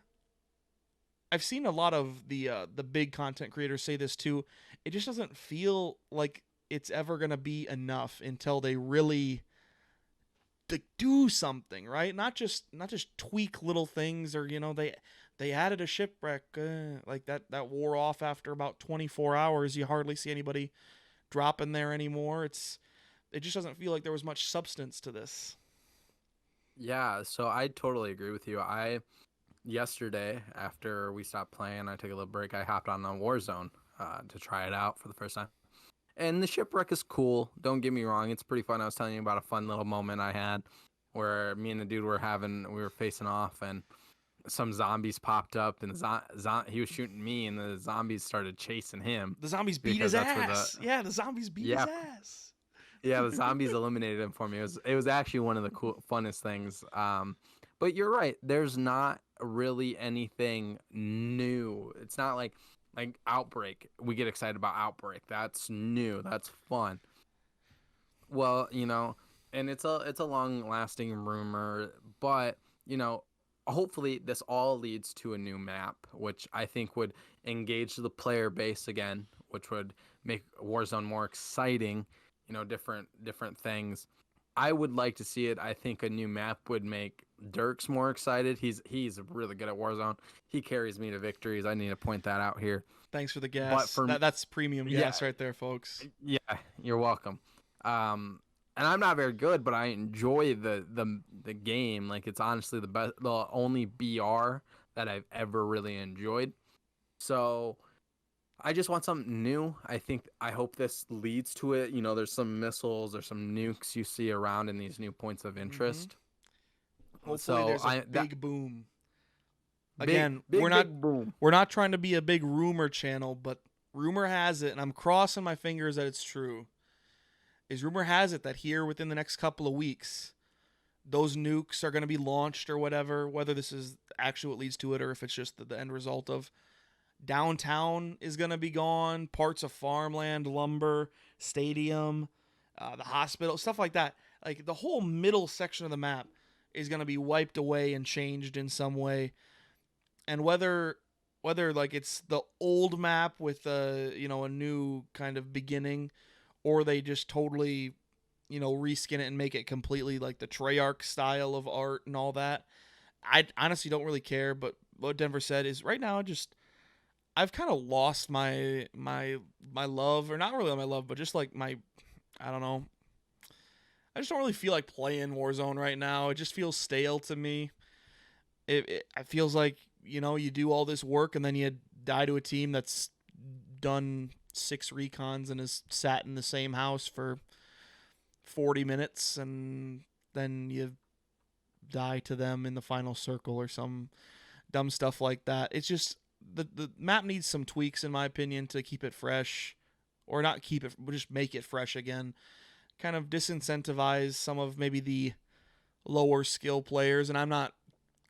I've seen a lot of the big content creators say this too. It just doesn't feel like it's ever going to be enough until they really do something, right? Not just tweak little things, or they added a shipwreck like that wore off after about 24 hours. You hardly see anybody dropping there anymore. It just doesn't feel like there was much substance to this. Yeah, so I totally agree with you. Yesterday, after we stopped playing, I took a little break. I hopped on Warzone to try it out for the first time. And the shipwreck is cool. Don't get me wrong. It's pretty fun. I was telling you about a fun little moment I had where me and the dude we were facing off, and some zombies popped up, and he was shooting me, and the zombies started chasing him. The zombies beat his ass. The zombies beat his ass. Yeah, the zombies eliminated him for me. It was actually one of the funnest things. But you're right. There's not really anything new. It's not like Outbreak. We get excited about Outbreak. That's new. That's fun. Well, and it's a long-lasting rumor, but hopefully this all leads to a new map, which I think would engage the player base again, which would make Warzone more exciting. Different things. I would like to see it. I think a new map would make Dierks more excited. He's really good at Warzone. He carries me to victories. I need to point that out here. Thanks for the gas. That's premium gas right there, folks. Yeah, you're welcome. And I'm not very good, but I enjoy the game. Like, it's honestly the only BR that I've ever really enjoyed. So I just want something new. I hope this leads to it. There's some missiles or some nukes you see around in these new points of interest. Hopefully there's a big boom. Again, we're not trying to be a big rumor channel, but rumor has it, and I'm crossing my fingers that it's true. Rumor has it that here within the next couple of weeks, those nukes are going to be launched or whatever, whether this is actually what leads to it or if it's just the end result of downtown is going to be gone, parts of farmland, lumber, stadium, the hospital, stuff like that. Like, the whole middle section of the map is going to be wiped away and changed in some way. And whether like it's the old map with a new kind of beginning, or they just totally reskin it and make it completely like the Treyarch style of art and all that, I honestly don't really care. But what Denver said is right now I've kind of lost my love, or not really my love, but just like I don't know. I just don't really feel like playing Warzone right now. It just feels stale to me. It feels like, you do all this work and then you die to a team that's done 6 recons and has sat in the same house for 40 minutes, and then you die to them in the final circle or some dumb stuff like that. It's just the map needs some tweaks, in my opinion, to keep it fresh, or not keep it, but just make it fresh again. Kind of disincentivize some of maybe the lower skill players, and I'm not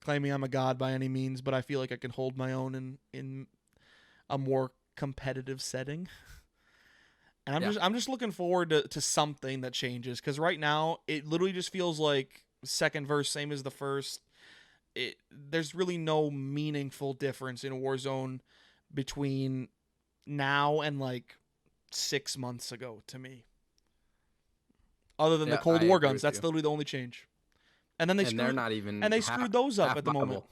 claiming I'm a god by any means, but I feel like I can hold my own in a more competitive setting. And I'm just looking forward to something that changes, because right now it literally just feels like second verse same as the first. There's really no meaningful difference in Warzone between now and like 6 months ago to me. Other than the Cold War guns, that's literally the only change. And then they're not even and they screwed those up at the viable. moment.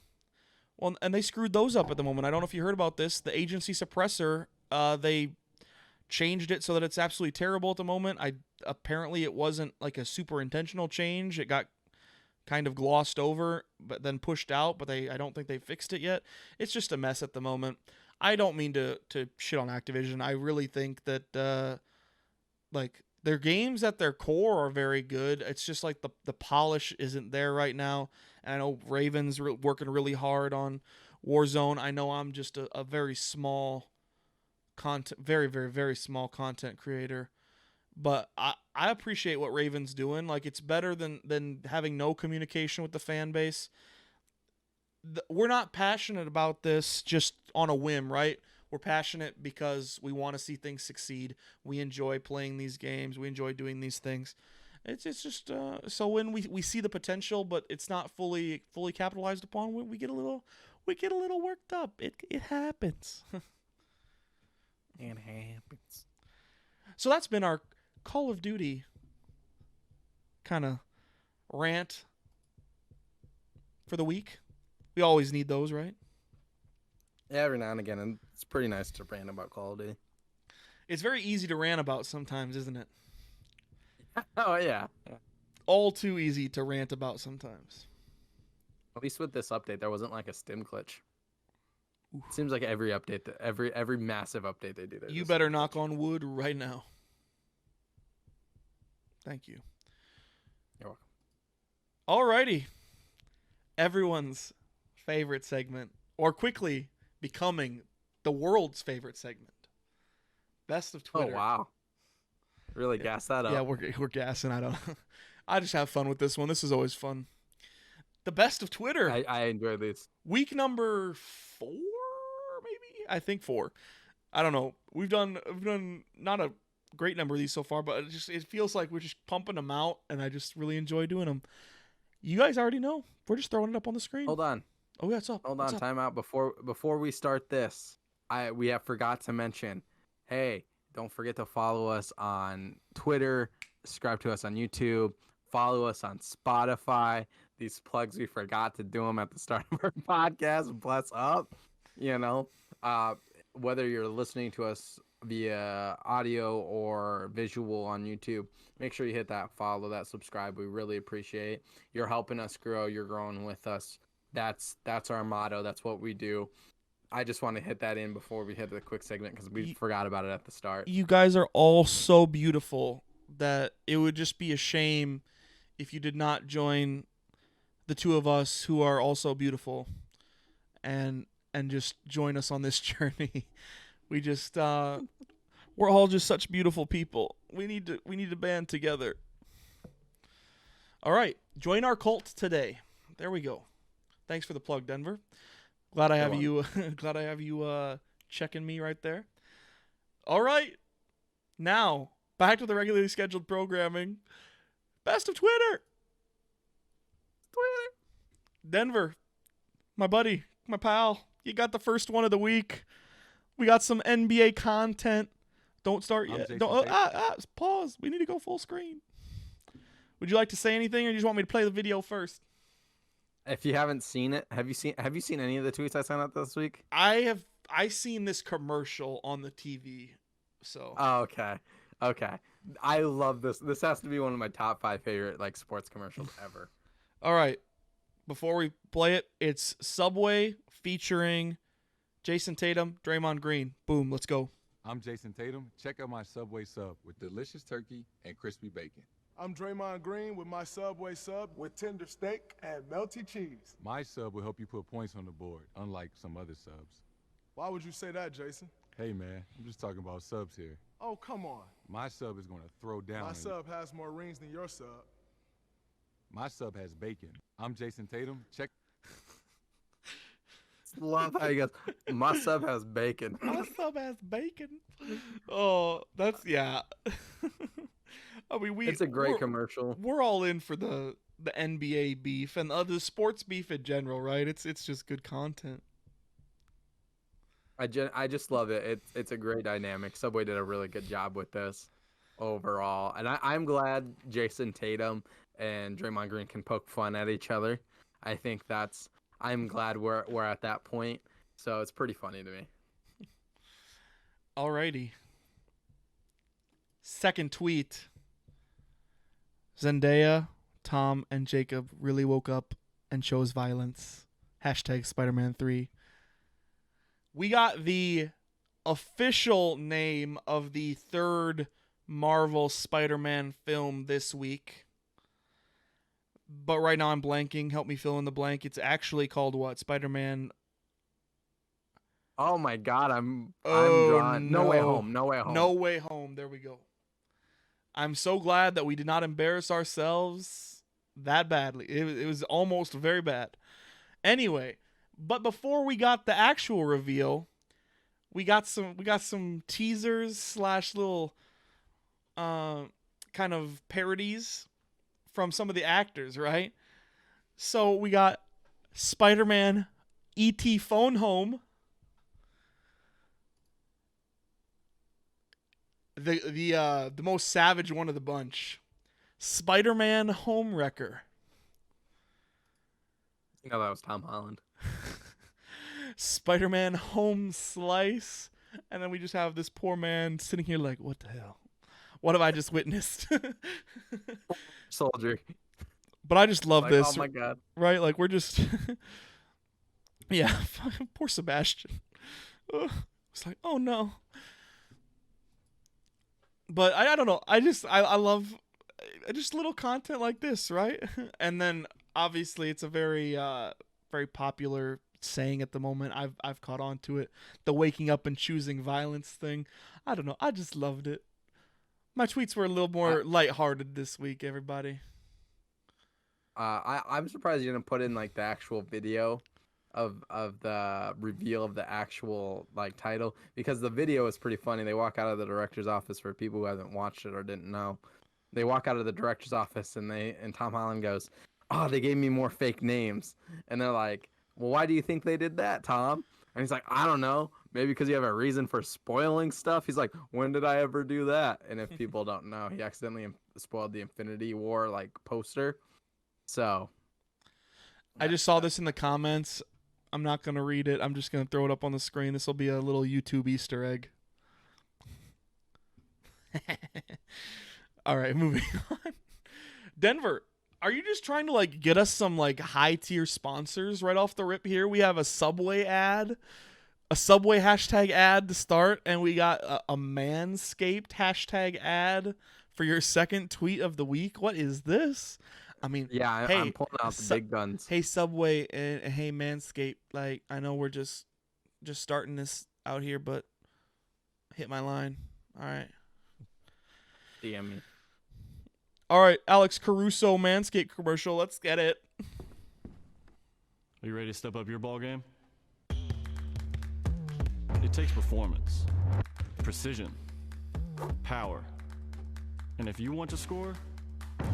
Well, and they screwed those up at the moment. I don't know if you heard about this. The agency suppressor, they changed it so that it's absolutely terrible at the moment. Apparently it wasn't like a super intentional change. It got kind of glossed over, but then pushed out. But I don't think they fixed it yet. It's just a mess at the moment. I don't mean to shit on Activision. I really think that like their games at their core are very good. It's just like the polish isn't there right now. And I know Raven's working really hard on Warzone. I know I'm just a very small content, very, very, very small content creator. But I appreciate what Raven's doing. Like, it's better than having no communication with the fan base. We're not passionate about this just on a whim, right? We're passionate because we want to see things succeed. We enjoy playing these games. We enjoy doing these things. It's just so when we see the potential, but it's not fully capitalized upon, we get a little worked up. It happens. It happens. So that's been our Call of Duty kind of rant for the week. We always need those, right? Yeah, every now and again, and it's pretty nice to rant about Call of Duty. It's very easy to rant about sometimes, isn't it? Oh, yeah. All too easy to rant about sometimes. At least with this update, there wasn't like a stim glitch. It seems like every update, every massive update they do. You better knock on wood right now. Thank you. You're welcome. Alrighty. Everyone's favorite segment, or quickly becoming the world's favorite segment. Best of Twitter. Oh, wow. Really gas that up. Yeah, we're gassing. I just have fun with this one. This is always fun. The best of Twitter. I enjoy these. Week number 4, maybe? I think 4. I don't know. We've done not a great number of these so far, but it feels like we're just pumping them out, and I just really enjoy doing them. You guys already know. We're just throwing it up on the screen. Hold on. Oh, yeah, it's up. Hold on. Time out. Before we start this, we have forgot to mention, hey, don't forget to follow us on Twitter, subscribe to us on YouTube, follow us on Spotify. These plugs, we forgot to do them at the start of our podcast. Bless up. Whether you're listening to us via audio or visual on YouTube, make sure you hit that follow, that subscribe. We really appreciate it. You're helping us grow. You're growing with us. That's our motto. That's what we do. I just want to hit that in before we hit the quick segment because we forgot about it at the start. You guys are all so beautiful that it would just be a shame if you did not join the two of us who are also beautiful and just join us on this journey. We just we're all just such beautiful people. We need to band together. All right, join our cult today. There we go. Thanks for the plug, Denver. Glad I have you. Glad I have you checking me right there. All right, now back to the regularly scheduled programming. Best of Twitter. Denver, my buddy, my pal. You got the first one of the week. We got some NBA content. Don't start yet. Pause. We need to go full screen. Would you like to say anything, or do you just want me to play the video first? If you haven't seen it, have you seen any of the tweets I sent out this week? I seen this commercial on the TV. So. Oh, okay. I love this. This has to be one of my top 5 favorite sports commercials ever. All right. Before we play it, it's Subway featuring Jason Tatum, Draymond Green. Boom, let's go. I'm Jason Tatum. Check out my Subway sub with delicious turkey and crispy bacon. I'm Draymond Green with my Subway sub with tender steak and melty cheese. My sub will help you put points on the board, unlike some other subs. Why would you say that, Jason? Hey, man, I'm just talking about subs here. Oh, come on. My sub is going to throw down. My sub has more rings than your sub. My sub has bacon. I'm Jason Tatum. Check. love how he goes, my sub has bacon. My sub has bacon. Oh, that's yeah. I mean, It's a great commercial. We're all in for the NBA beef and the sports beef in general, right? It's just good content. I just love it. It's a great dynamic. Subway did a really good job with this overall, and I'm glad Jason Tatum and Draymond Green can poke fun at each other. I think I'm glad we're at that point. So it's pretty funny to me. Alrighty. Second tweet. Zendaya, Tom, and Jacob really woke up and chose violence. Hashtag Spider-Man 3. We got the official name of the third Marvel Spider-Man film this week. But right now I'm blanking. Help me fill in the blank. It's actually called what? Spider-Man. Oh my God, I'm drawing. No Way Home. No Way Home. No Way Home. There we go. I'm so glad that we did not embarrass ourselves that badly. It was almost very bad. Anyway, but before we got the actual reveal, we got some teasers / little kind of parodies from some of the actors, right? So we got Spider-Man E.T. Phone Home. The most savage one of the bunch. Spider-Man Homewrecker. You know that was Tom Holland. Spider-Man Home Slice. And then we just have this poor man sitting here like, what the hell? What have I just witnessed? Soldier. But I just love this. Oh my God. Right? Like, we're just... yeah, poor Sebastian. It's like, oh no. But I don't know. I love just little content like this, right? And then obviously it's a very very popular saying at the moment. I've caught on to it. The waking up and choosing violence thing. I don't know. I just loved it. My tweets were a little more lighthearted this week, everybody. I'm surprised you didn't put in like the actual video of the reveal of the actual like title, because the video is pretty funny. They walk out of the director's office, for people who haven't watched it or didn't know. They walk out of the director's office and Tom Holland goes, "Oh, they gave me more fake names." And they're like, "Well, why do you think they did that, Tom?" And he's like, "I don't know. Maybe because you have a reason for spoiling stuff." He's like, "When did I ever do that?" And if people don't know, he accidentally spoiled the Infinity War like poster. So I just saw this in the comments. I'm not going to read it. I'm just going to throw it up on the screen. This will be a little YouTube Easter egg. All right, moving on. Denver, are you just trying to like get us some like high tier sponsors right off the rip here? We have a Subway ad, a Subway hashtag ad to start, and we got a Manscaped hashtag ad for your second tweet of the week. What is this? I mean, yeah, I'm pulling out the big guns. Hey, Subway, and hey, Manscaped. Like, I know we're just starting this out here, but hit my line. All right. DM me. All right, Alex Caruso Manscaped commercial. Let's get it. Are you ready to step up your ball game? It takes performance, precision, power, and if you want to score, you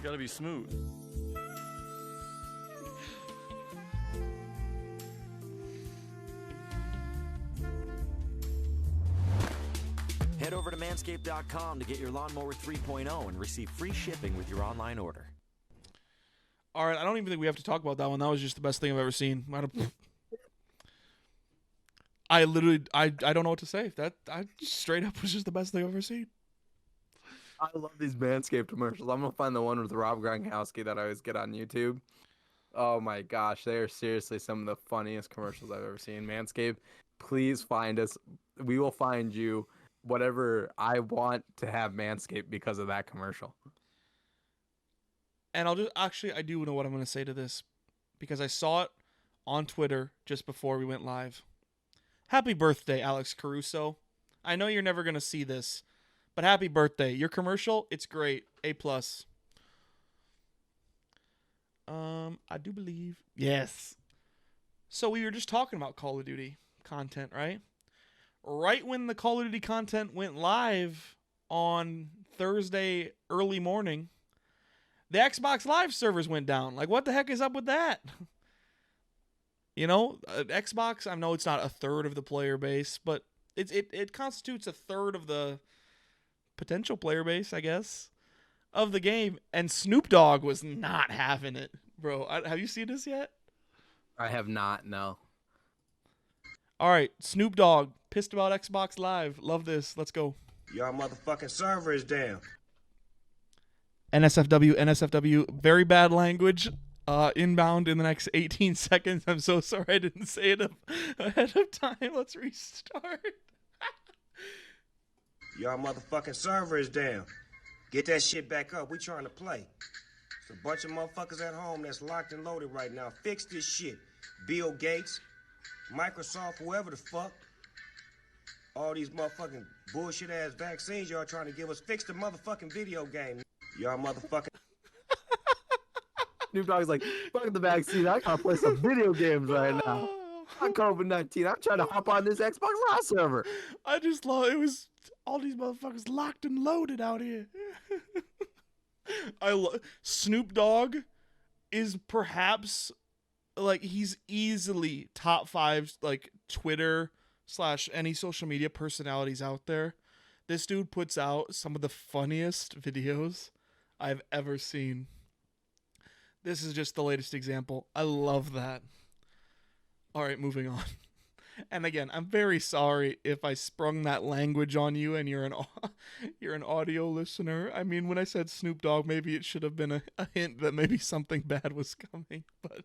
gotta be smooth. Head over to manscaped.com to get your lawnmower 3.0 and receive free shipping with your online order. All right, I don't even think we have to talk about that one. That was just the best thing I've ever seen. I literally don't know what to say. That straight up was just the best thing I've ever seen. I love these Manscaped commercials. I'm gonna find the one with Rob Gronkowski that I always get on YouTube. Oh my gosh, they are seriously some of the funniest commercials I've ever seen. Manscaped, please find us. We will find you. Whatever I want to have Manscaped because of that commercial. And I do know what I'm going to say to this, because I saw it on Twitter just before we went live. Happy birthday, Alex Caruso. I know you're never going to see this, but happy birthday. Your commercial, it's great. A+. I do believe. Yes. So we were just talking about Call of Duty content, right? Right when the Call of Duty content went live on Thursday early morning, the Xbox Live servers went down. Like, what the heck is up with that? You know, Xbox, I know it's not a third of the player base, but it constitutes a third of the potential player base, I guess, of the game. And Snoop Dogg was not having it, bro. Have you seen this yet? I have not, no. All right, Snoop Dogg, pissed about Xbox Live. Love this. Let's go. Y'all motherfucking server is down. NSFW, very bad language. Inbound in the next 18 seconds. I'm so sorry I didn't say it ahead of time. Let's restart. Y'all motherfucking server is down. Get that shit back up. We trying to play. It's a bunch of motherfuckers at home that's locked and loaded right now. Fix this shit. Bill Gates, Microsoft, whoever the fuck. All these motherfucking bullshit ass vaccines y'all trying to give us. Fix the motherfucking video game. Y'all motherfucking. Snoop Dogg's like, fuck the vaccine. I gotta play some video games right now. I'm COVID-19. I'm trying to hop on this Xbox Live server. I just love it. Was all these motherfuckers locked and loaded out here. Snoop Dogg is perhaps like he's easily top 5 like Twitter / any social media personalities out there. This dude puts out some of the funniest videos I've ever seen. This is just the latest example. I love that. All right, moving on. And again, I'm very sorry if I sprung that language on you and you're an audio listener. I mean, when I said Snoop Dogg, maybe it should have been a hint that maybe something bad was coming. But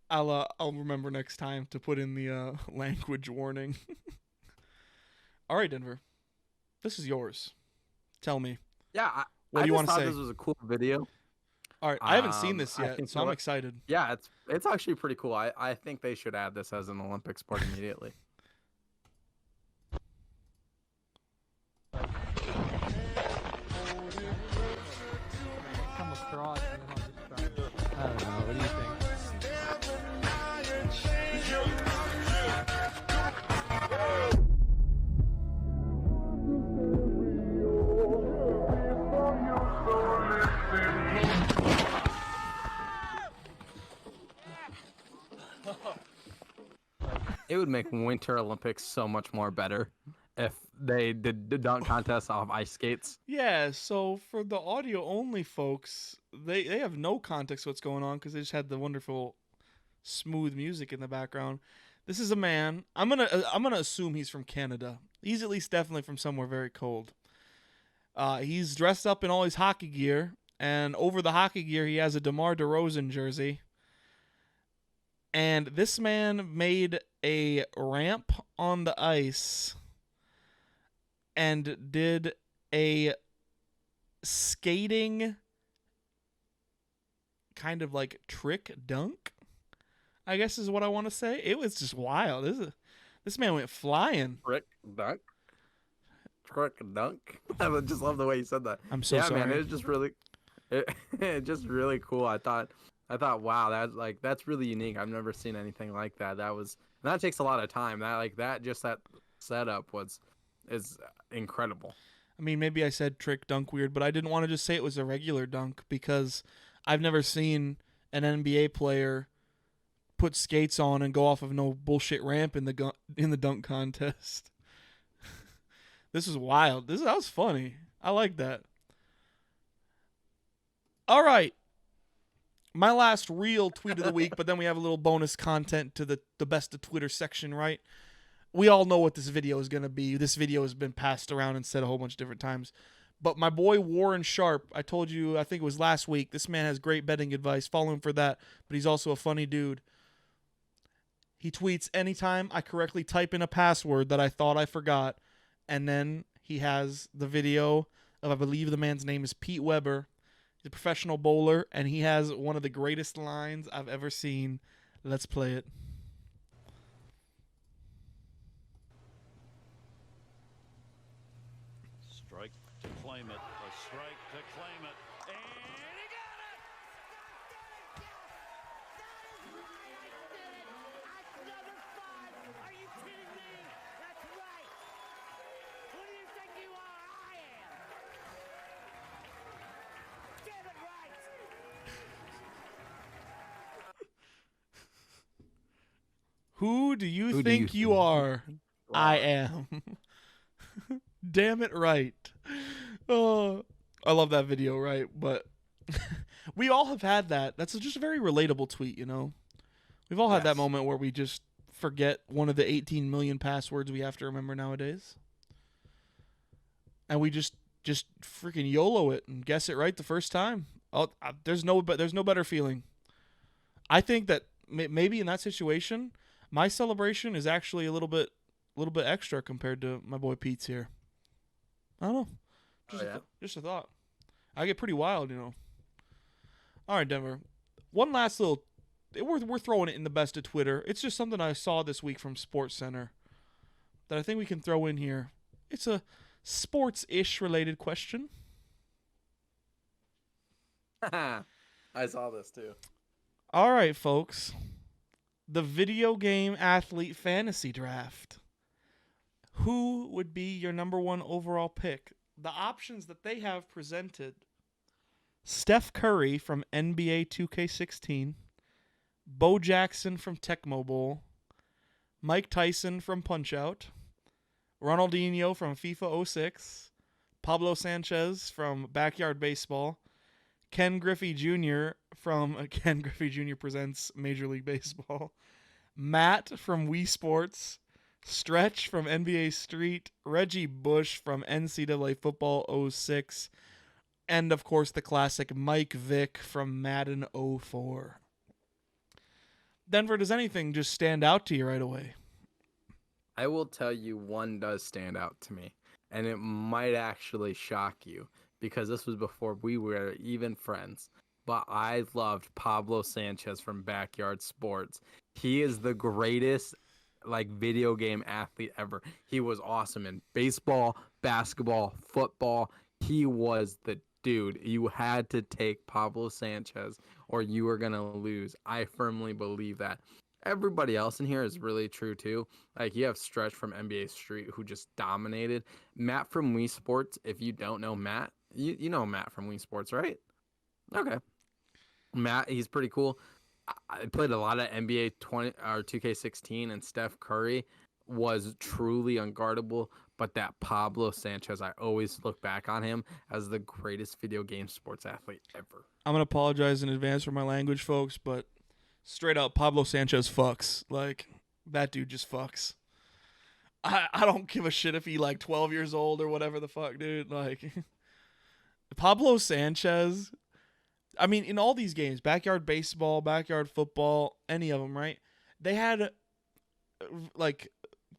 I'll remember next time to put in the language warning. All right, Denver, this is yours. Tell me. Yeah, what do you want to say? This was a cool video. All right, I haven't seen this yet, so I'm excited. Yeah, it's actually pretty cool. I think they should add this as an Olympic sport immediately. Come across and then I'll just try. I don't know. What do you think? It would make Winter Olympics so much more better if they did the dunk contest off ice skates. Yeah, so for the audio only folks, they have no context what's going on because they just had the wonderful smooth music in the background. This is a man. I'm gonna assume he's from Canada. He's at least definitely from somewhere very cold. He's dressed up in all his hockey gear, and over the hockey gear he has a DeMar DeRozan jersey. And this man made a ramp on the ice and did a skating kind of like trick dunk, I guess is what I want to say. It was just wild. This man went flying. Trick dunk? Trick dunk? I just love the way you said that. I'm so sorry. Yeah, man, it was just really, just really cool. I thought, wow, that's really unique. I've never seen anything like that. That takes a lot of time. That setup is incredible. I mean, maybe I said trick dunk weird, but I didn't want to just say it was a regular dunk because I've never seen an NBA player put skates on and go off of no bullshit ramp in the dunk contest. This is wild. That was funny. I like that. All right. My last real tweet of the week, but then we have a little bonus content to the best of Twitter section, right? We all know what this video is going to be. This video has been passed around and said a whole bunch of different times. But my boy Warren Sharp, I told you, I think it was last week, this man has great betting advice. Follow him for that, but he's also a funny dude. He tweets anytime I correctly type in a password that I thought I forgot, and then he has the video of, I believe the man's name is Pete Weber. He's a professional bowler, and he has one of the greatest lines I've ever seen. Let's play it. Strike to claim it. A strike to claim it. And he got it! Who do you Who do think you you are? I am. Damn it right. Oh, I love that video, right? But we all have had that. That's just a very relatable tweet, you know? We've all had that Yes. moment where we just forget one of the 18 million passwords we have to remember nowadays. And we just freaking YOLO it and guess it right the first time. There's no better feeling. I think that maybe in that situation, my celebration is actually a little bit extra compared to my boy Pete's here. I don't know. Just a thought. I get pretty wild, you know. All right, Denver. One last little. We're throwing it in the best of Twitter. It's just something I saw this week from Sports Center that I think we can throw in here. It's a sports-ish related question. I saw this too. All right, folks. The video game athlete fantasy draft. Who would be your number one overall pick? The options that they have presented: Steph Curry from NBA 2K16, Bo Jackson from Tecmo Bowl, Mike Tyson from Punch-Out, Ronaldinho from FIFA 06, Pablo Sanchez from Backyard Baseball, Ken Griffey Jr. from Ken Griffey Jr. Presents Major League Baseball, Matt from Wii Sports, Stretch from NBA Street, Reggie Bush from NCAA Football 06, and of course the classic Mike Vick from Madden 04. Denver, does anything just stand out to you right away? I will tell you one does stand out to me, and it might actually shock you because this was before we were even friends. But I loved Pablo Sanchez from Backyard Sports. He is the greatest video game athlete ever. He was awesome in baseball, basketball, football. He was the dude. You had to take Pablo Sanchez or you were going to lose. I firmly believe that. Everybody else in here is really true too. Like you have Stretch from NBA Street who just dominated. Matt from Wii Sports, if you don't know Matt, you know Matt from Wii Sports, right? Okay. Matt, he's pretty cool. I played a lot of NBA 2K16 and Steph Curry was truly unguardable, but that Pablo Sanchez, I always look back on him as the greatest video game sports athlete ever. I'm going to apologize in advance for my language, folks, but straight up, Pablo Sanchez fucks. Like, that dude just fucks. I don't give a shit if he 12 years old or whatever the fuck, dude. Like, Pablo Sanchez, I mean, in all these games, backyard baseball, backyard football, any of them, right? They had,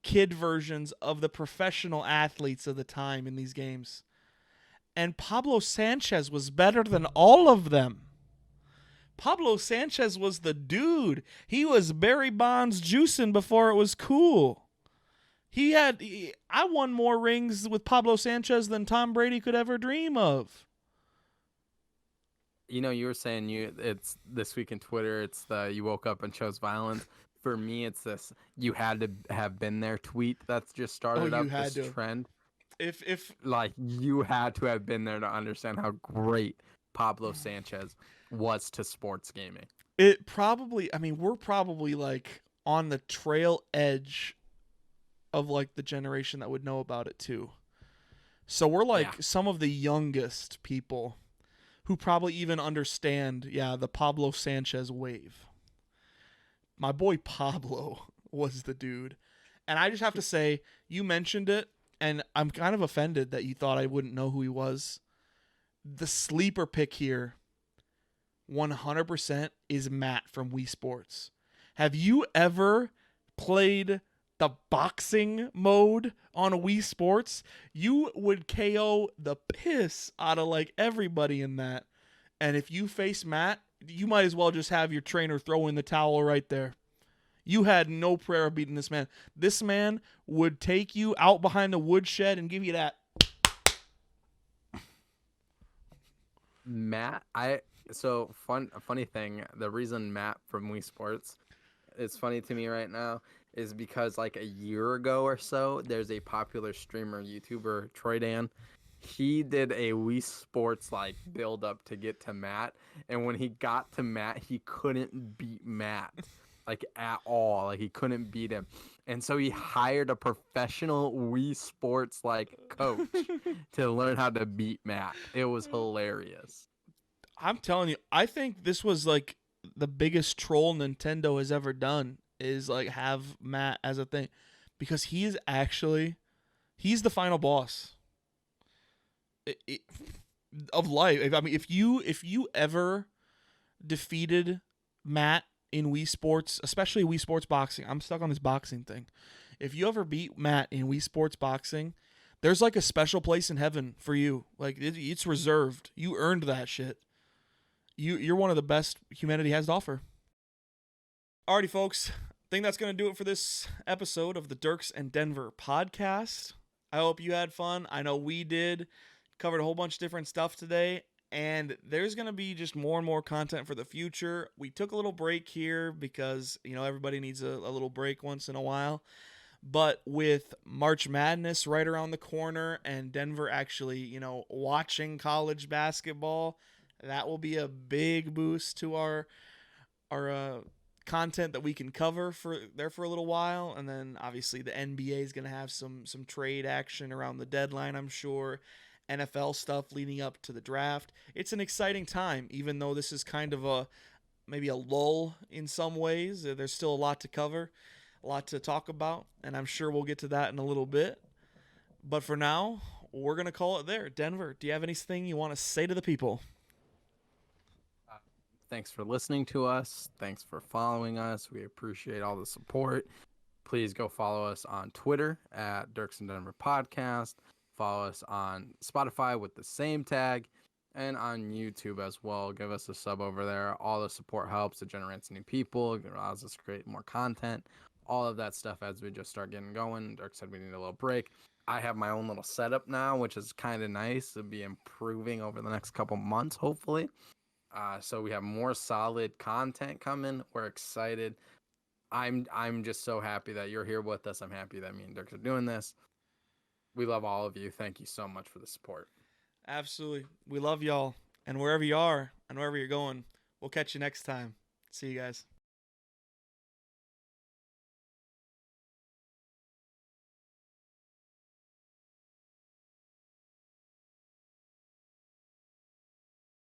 kid versions of the professional athletes of the time in these games. And Pablo Sanchez was better than all of them. Pablo Sanchez was the dude. He was Barry Bonds juicing before it was cool. I won more rings with Pablo Sanchez than Tom Brady could ever dream of. You know, you were saying it's this week in Twitter, it's the you woke up and chose violence. For me, it's this you had to have been there tweet that's just started up this trend. If you had to have been there to understand how great Pablo Sanchez was to sports gaming. It probably, I mean, we're probably on the trail edge of the generation that would know about it too. So we're some of the youngest people who probably even understand, the Pablo Sanchez wave. My boy Pablo was the dude. And I just have to say, you mentioned it, and I'm kind of offended that you thought I wouldn't know who he was. The sleeper pick here, 100%, is Matt from Wii Sports. Have you ever played the boxing mode on a Wii Sports? You would KO the piss out of everybody in that. And if you face Matt, you might as well just have your trainer throw in the towel right there. You had no prayer of beating this man. This man would take you out behind the woodshed and give you that. Matt, a funny thing, the reason Matt from Wii Sports is funny to me right now is because a year ago or so, there's a popular streamer, YouTuber, Troy Dan. He did a Wii Sports build up to get to Matt, and when he got to Matt, he couldn't beat Matt. like at all. Like he couldn't beat him. And so he hired a professional Wii Sports like coach to learn how to beat Matt. It was hilarious. I'm telling you, I think this was like the biggest troll Nintendo has ever done is like have Matt as a thing, because he's the final boss of life. I mean, if you ever defeated Matt in Wii Sports, especially Wii Sports Boxing, I'm stuck on this boxing thing. If you ever beat Matt in Wii Sports Boxing, there's like a special place in heaven for you. Like it's reserved. You earned that shit. You're one of the best humanity has to offer. Alrighty, folks. I think that's going to do it for this episode of the Dierks and Denver Podcast. I hope you had fun. I know we did. Covered a whole bunch of different stuff today. And there's going to be just more and more content for the future. We took a little break here because, everybody needs a little break once in a while. But with March Madness right around the corner and Denver actually, watching college basketball, that will be a big boost to our content that we can cover for a little while. And then obviously the NBA is going to have some trade action around the deadline, I'm sure. NFL stuff leading up to the draft. It's an exciting time, even though this is kind of maybe a lull in some ways. There's still a lot to cover, a lot to talk about, and I'm sure we'll get to that in a little bit. But for now, we're going to call it there. Denver, do you have anything you want to say to the people? Thanks for listening to us. Thanks for following us. We appreciate all the support. Please go follow us on Twitter at Dierks and Denver Podcast. Follow us on Spotify with the same tag, and on YouTube as well. Give us a sub over there. All the support helps. It generates new people. It allows us to create more content. All of that stuff as we just start getting going. Dirk said we need a little break. I have my own little setup now, which is kind of nice. It'll be improving over the next couple months, hopefully. So we have more solid content coming. We're excited. I'm just so happy that you're here with us. I'm happy that me and Dirk are doing this. We love all of you. Thank you so much for the support. Absolutely. We love y'all. And wherever you are and wherever you're going, we'll catch you next time. See you guys.